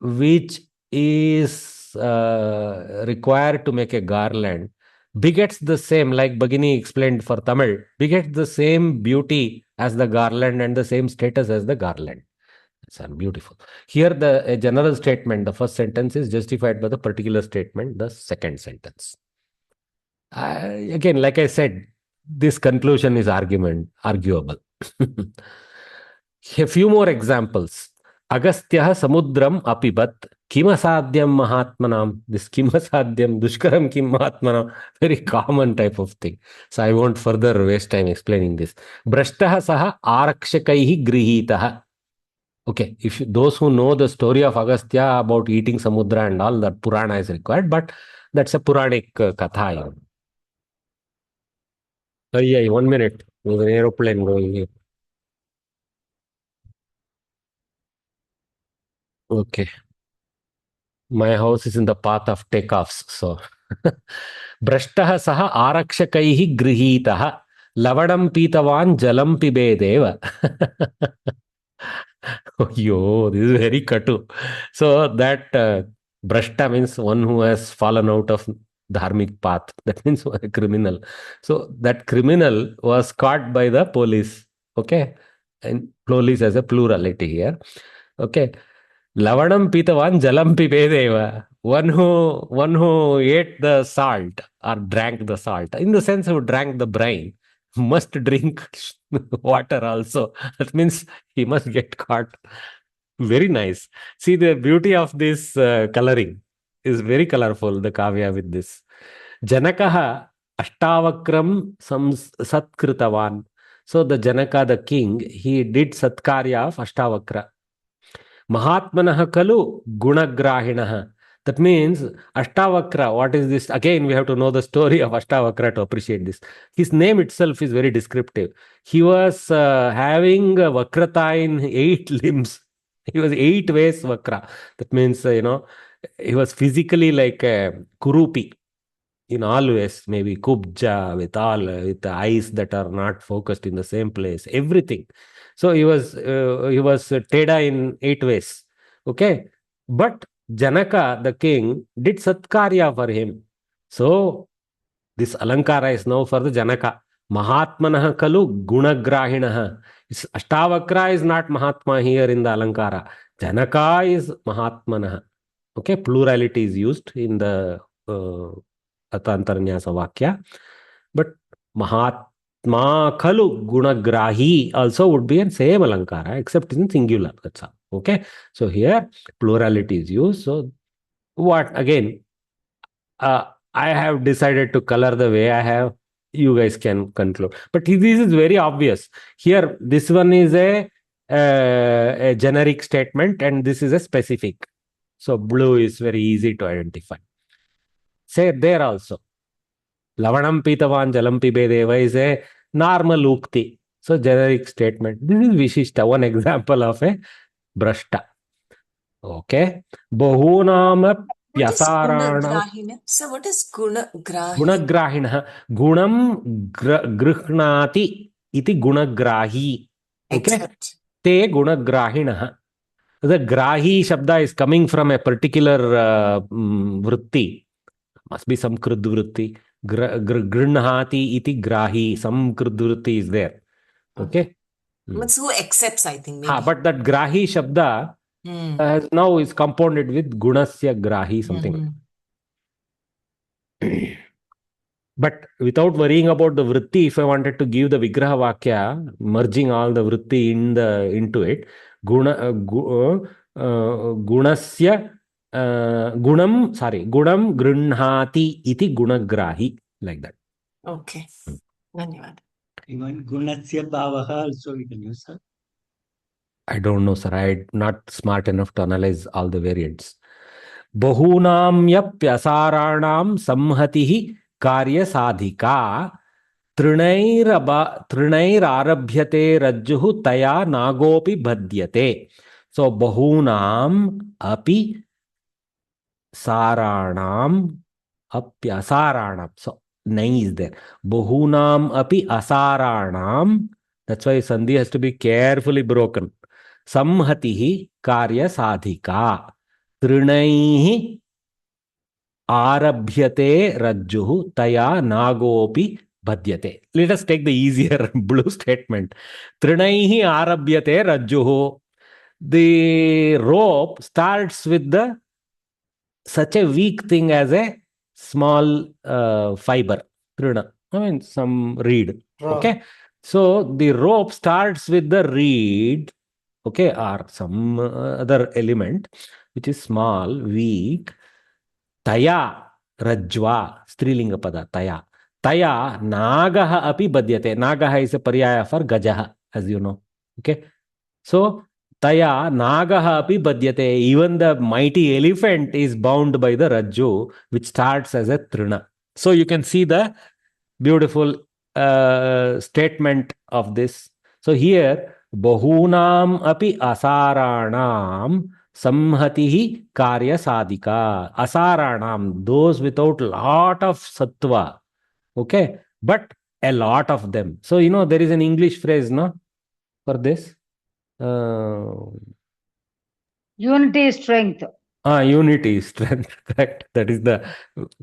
which is required to make a garland begets the same, like Bhagini explained for Tamil, begets the same beauty as the garland and the same status as the garland. It's beautiful. Here, a general statement, the first sentence is justified by the particular statement, the second sentence. Again, like I said, this conclusion is arguable. A few more examples. Agasthyah samudram apibat kimasadhyam mahatmanam. This kimasadhyam, dushkaram kim mahatmanam, very common type of thing. So I won't further waste time explaining this. Brashtaha saha arakshakaihi grihitaha. Okay, if those who know the story of Agastya about eating samudra and all, that Purana is required, but that's a Puranic katha. Oh yeah, 1 minute. There's an aeroplane going here. Okay. My house is in the path of takeoffs, so. Brashtaha saha arakshakaihi grihitaha lavadam pitavan jalam pibedeva. Oh, yo, this is very katu. So that brashta means one who has fallen out of dharmic path. That means a criminal. So that criminal was caught by the police. Okay. And police as a plurality here. Okay. Lavanam pitavan jalam pibedeva. One who ate the salt or drank the salt, in the sense who drank the brine, must drink water also. That means he must get caught. Very nice. See, the beauty of this coloring is very colorful, the kavya with this. Janakaha ashtavakram satkritavan. So the Janaka, the king, he did satkarya of ashtavakra. Mahatmanah kalu gunagrahinaha. That means Ashtavakra, what is this? Again, we have to know the story of Ashtavakra to appreciate this. His name itself is very descriptive. He was having Vakrata in 8 limbs. He was 8 ways Vakra. That means, he was physically like a Kurupi in all ways, maybe Kubja with the eyes that are not focused in the same place, everything. So he was Teda in 8 ways. Okay. But Janaka, the king, did Satkarya for him. So this Alankara is now for the Janaka. Mahatmanah kalu gunagrahinaha. Ashtavakra is not Mahatma here in the Alankara. Janaka is Mahatmanah. Okay, plurality is used in the Atantaranyasa Vakya. But Mahatma kalu gunagrahi also would be in same Alankara, except in singular. That's all. Okay, so here plurality is used. So what again? I have decided to color the way I have. You guys can conclude. But this is very obvious. Here, this one is a generic statement and this is a specific. So blue is very easy to identify. Say there also. Lavanam pitavan jalam pibedeva is a normal ukti. So generic statement. This is Vishishta, one example of a brashta. Okay. Bahunam pyasarana. So what is gunagrahina? Gunagrahina. Gunam grihnati iti gunagrahi. Okay. Except. Te gunagrahina. The grahi shabda is coming from a particular vritti. Must be some krud vritti. Grihnati iti grahi. Some krud vritti is there. Okay. But who accepts, I think. Maybe. But that grahi shabda now is compounded with gunasya grahi, something. But without worrying about the vritti, if I wanted to give the vigraha vakya, merging all the vritti into it, gunasya gunam grihnati iti gunagrahi, like that. Okay. Dhanyavad. Even gunasya bhavaha also we can use, sir. I don't know, sir. I'm not smart enough to analyze all the variants. Bahunam yapyasaranam samhatihi कार्य साधिका तृणैरारभ्यते रज्जुः तया नागोपि बध्यते. So bahunam api saranam apyasaranam. So nai is there. Bahunam api asaranam. That's why sandhi has to be carefully broken. Samhatihi karya sadhika. Trinaihi arabhyate rajjuhu taya nagopi badhyate. Let us take the easier blue statement. Trinaihi arabhyate rajjuhu. The rope starts with the such a weak thing as a small fiber, trina. I mean some reed. Okay, so the rope starts with the reed, okay, or some other element which is small, weak. Taya rajva, strilinga pada taya. Taya nagaha api badyate. Nagaha is a paryaya for gajaha, as you know. Okay, so taya nagaha api badyate. Even the mighty elephant is bound by the rajju, which starts as a trina. So you can see the beautiful statement of this. So here, bahunam api asaranam samhatihi karya sadhika. Asaranam, those without lot of sattva. Okay, but a lot of them. So, you know, there is an English phrase, no, for this. Unity is strength. Unity is strength. Correct. That is the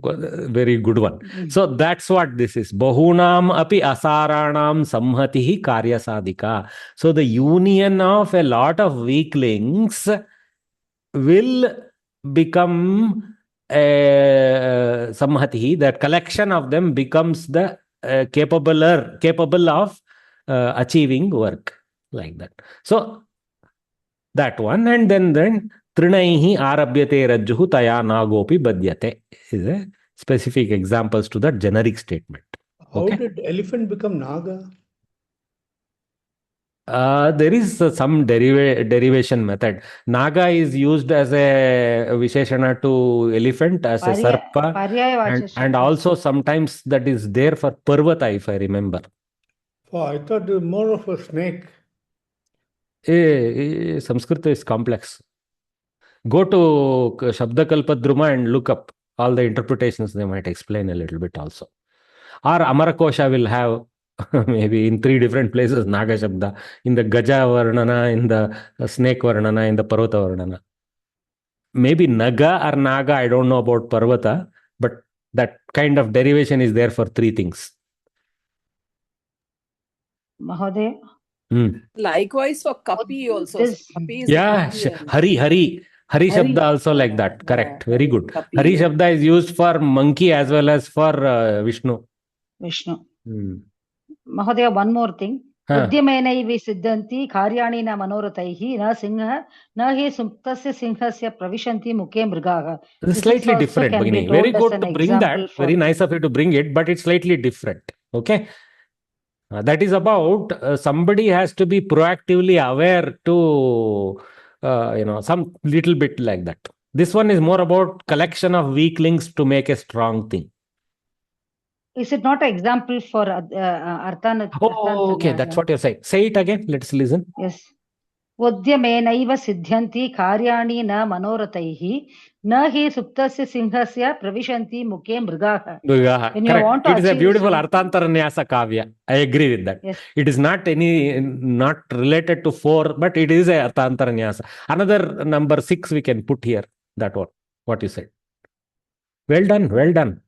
very good one. So that's what this is. Bahunam api asaranam samhatihi karya sadhika. So the union of a lot of weaklings will become samhatihi. That collection of them becomes the capable of achieving work, like that. So that one, and then trinaihi arabhyate rajjuhu taya nagopi badyate is a specific examples to that generic statement. Okay? How did elephant become naga? There is some derivation method. Naga is used as a visheshana to elephant, as a sarpa, and also sometimes that is there for parvata, if I remember. Oh, I thought it was more of a snake. Samskrita is complex. Go to Shabdakalpadruma and look up all the interpretations. They might explain a little bit also. Or Amarakosha will have maybe in 3 different places Naga Shabda, in the Gaja Varnana, in the Snake Varnana, in the Parvata Varnana. Maybe Naga or Naga, I don't know about Parvata, but that kind of derivation is there for 3 things. Mahoday. Likewise for Kapi also. Kapi is Hari Shabda also like that. Correct. Very good. Kapi, Hari Shabda is used for monkey as well as for Vishnu. Mahodaya, one more thing. Udyamenaivi siddhanti karyani na manorataihi na singha na hi sumtasya singhasya pravishanti mukhe mrigaha. This is slightly different, Bhagini. Very good to bring that. Very nice of you to bring it, but it's slightly different. Okay. That is about somebody has to be proactively aware to, some little bit like that. This one is more about collection of weaklings to make a strong thing. Is it not an example for Arthan? Oh, okay, that's what you're saying. Say it again. Let's listen. Yes. Udyamenaiva siddhanti karyani na manorataihi na hi suptasya singhasya pravishanti mukhe mrigaha. Correct. It is a beautiful Arthantaranyasa Kavya. I agree with that. Yes. It is not related to 4, but it is a Arthantaranyasa. Another number 6 we can put here. That one. What you said. Well done. Well done.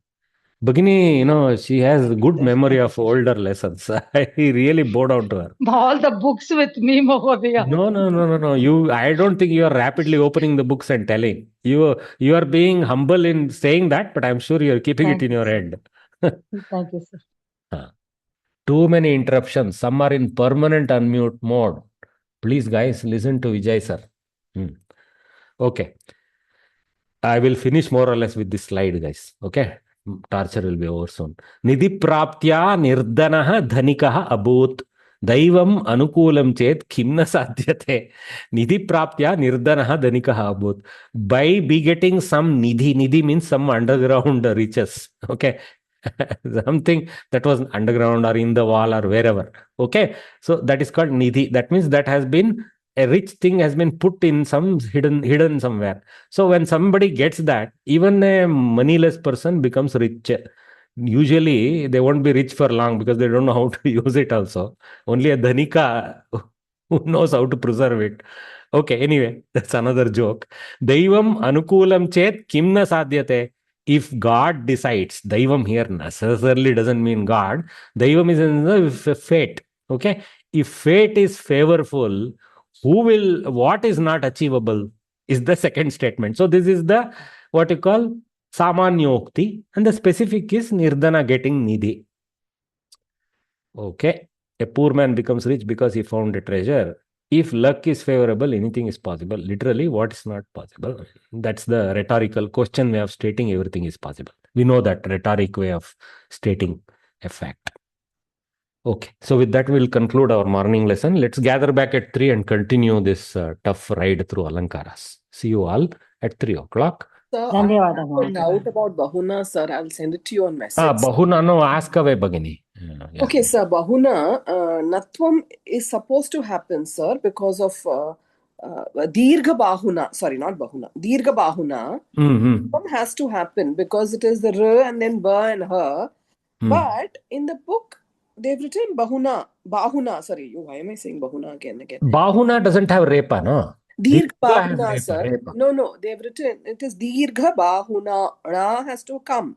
Bhagini, she has good memory of older lessons. I really bow down to her. All the books with me, Mahodaya. No. I don't think you are rapidly opening the books and telling. You are being humble in saying that, but I'm sure you are keeping it in your head. Thank you, sir. Too many interruptions. Some are in permanent unmute mode. Please, guys, listen to Vijay, sir. Okay. I will finish more or less with this slide, guys. Okay. Torture will be over soon. Nidhi praptya nirdanaha dhanikaha abut. Daivam anukulam chet kimna sadhyate. Nidhi praptya nirdanaha dhanikaha abut. By begetting some nidhi means some underground riches. Okay. something that was underground or in the wall or wherever. Okay, so that is called nidhi. That means that has been a rich thing has been put in some hidden somewhere. So when somebody gets that, even a moneyless person becomes rich. Usually they won't be rich for long because they don't know how to use it also. Only a dhanika who knows how to preserve it. Okay, anyway, that's another joke. Daivam anukulam chet kim na sadhyate. If God decides, Daivam here necessarily doesn't mean God. Daivam is in the fate. Okay, if fate is favorable, what is not achievable is the second statement. So this is the what you call Samanyokti, and the specific is Nirdana getting nidhi. Okay, a poor man becomes rich because he found a treasure. If luck is favorable, anything is possible. Literally, what is not possible? That's the rhetorical question way of stating everything is possible. We know that rhetoric way of stating a fact. Okay, so with that, we'll conclude our morning lesson. Let's gather back at 3 and continue this tough ride through Alankaras. See you all at 3 o'clock. Sir, I have a doubt about Bahuna, sir. I'll send it to you on message. Bahuna, no, ask away, Bhagini. Yeah. Okay, sir. Bahuna, Natvam is supposed to happen, sir, because of Dirgha Bahuna. Sorry, not Bahuna. Dirgha Bahuna. Natvam has to happen because it is the R and then Ba and Her. But in the book, they've written Bahuna. Sorry, why am I saying Bahuna again? Bahuna doesn't have Repa, no? Dirgha Bahuna, sir. Repa. No, they've written it is Dirgha Bahuna. Ra has to come.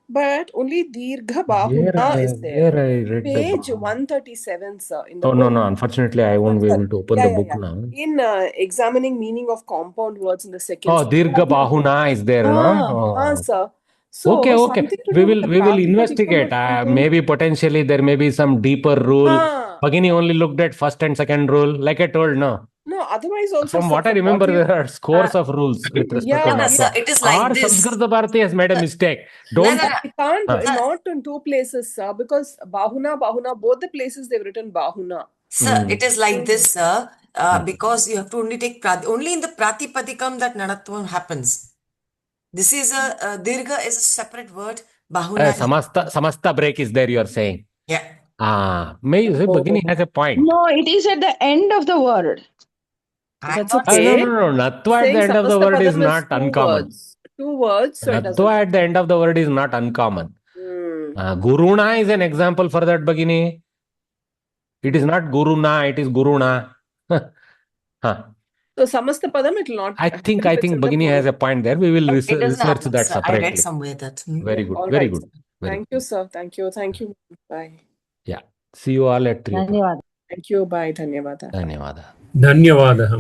But only Dirgha Bahuna is there. Where I read Page 137, sir. In the book. No. Unfortunately, I won't be able to open the book now. In examining meaning of compound words in the second. Dirgha Bahuna is there, no? Sir. So, okay. We will investigate. Maybe potentially there may be some deeper rule. Bhagini only looked at first and second rule, like I told, no. No, otherwise also. From what I remember, there are scores of rules with respect to sir, it is like or this. Samskrita Bharati has made a mistake. Don't. We can't, not in two places, sir, because Bahuna, both the places they've written Bahuna. Sir, it is like this, sir, because you have to only take, only in the Pratipadikam that Nanatvam happens. This is a Dirgha is a separate word. Bahuna. Samasta break is there, you are saying. Yeah. Maybe Bhagini has a point. No, it is at the end of the word. That's okay. No. Natva at the end of the word is not uncommon. Two words. So Natva at the end of the word is not uncommon. Guruna is an example for that, Bhagini. It is not Guruna, it is Guruna. So Samasta Padam, it will not. I think Bhagini has a point there. We will research that separately. I read somewhere that. Very good. All Very right, good. Thank you, sir. Thank you. Bye. Yeah. See you all at 3. Thank you. Bye. Dhanyavada. Dhanyavada. Dhanyavada.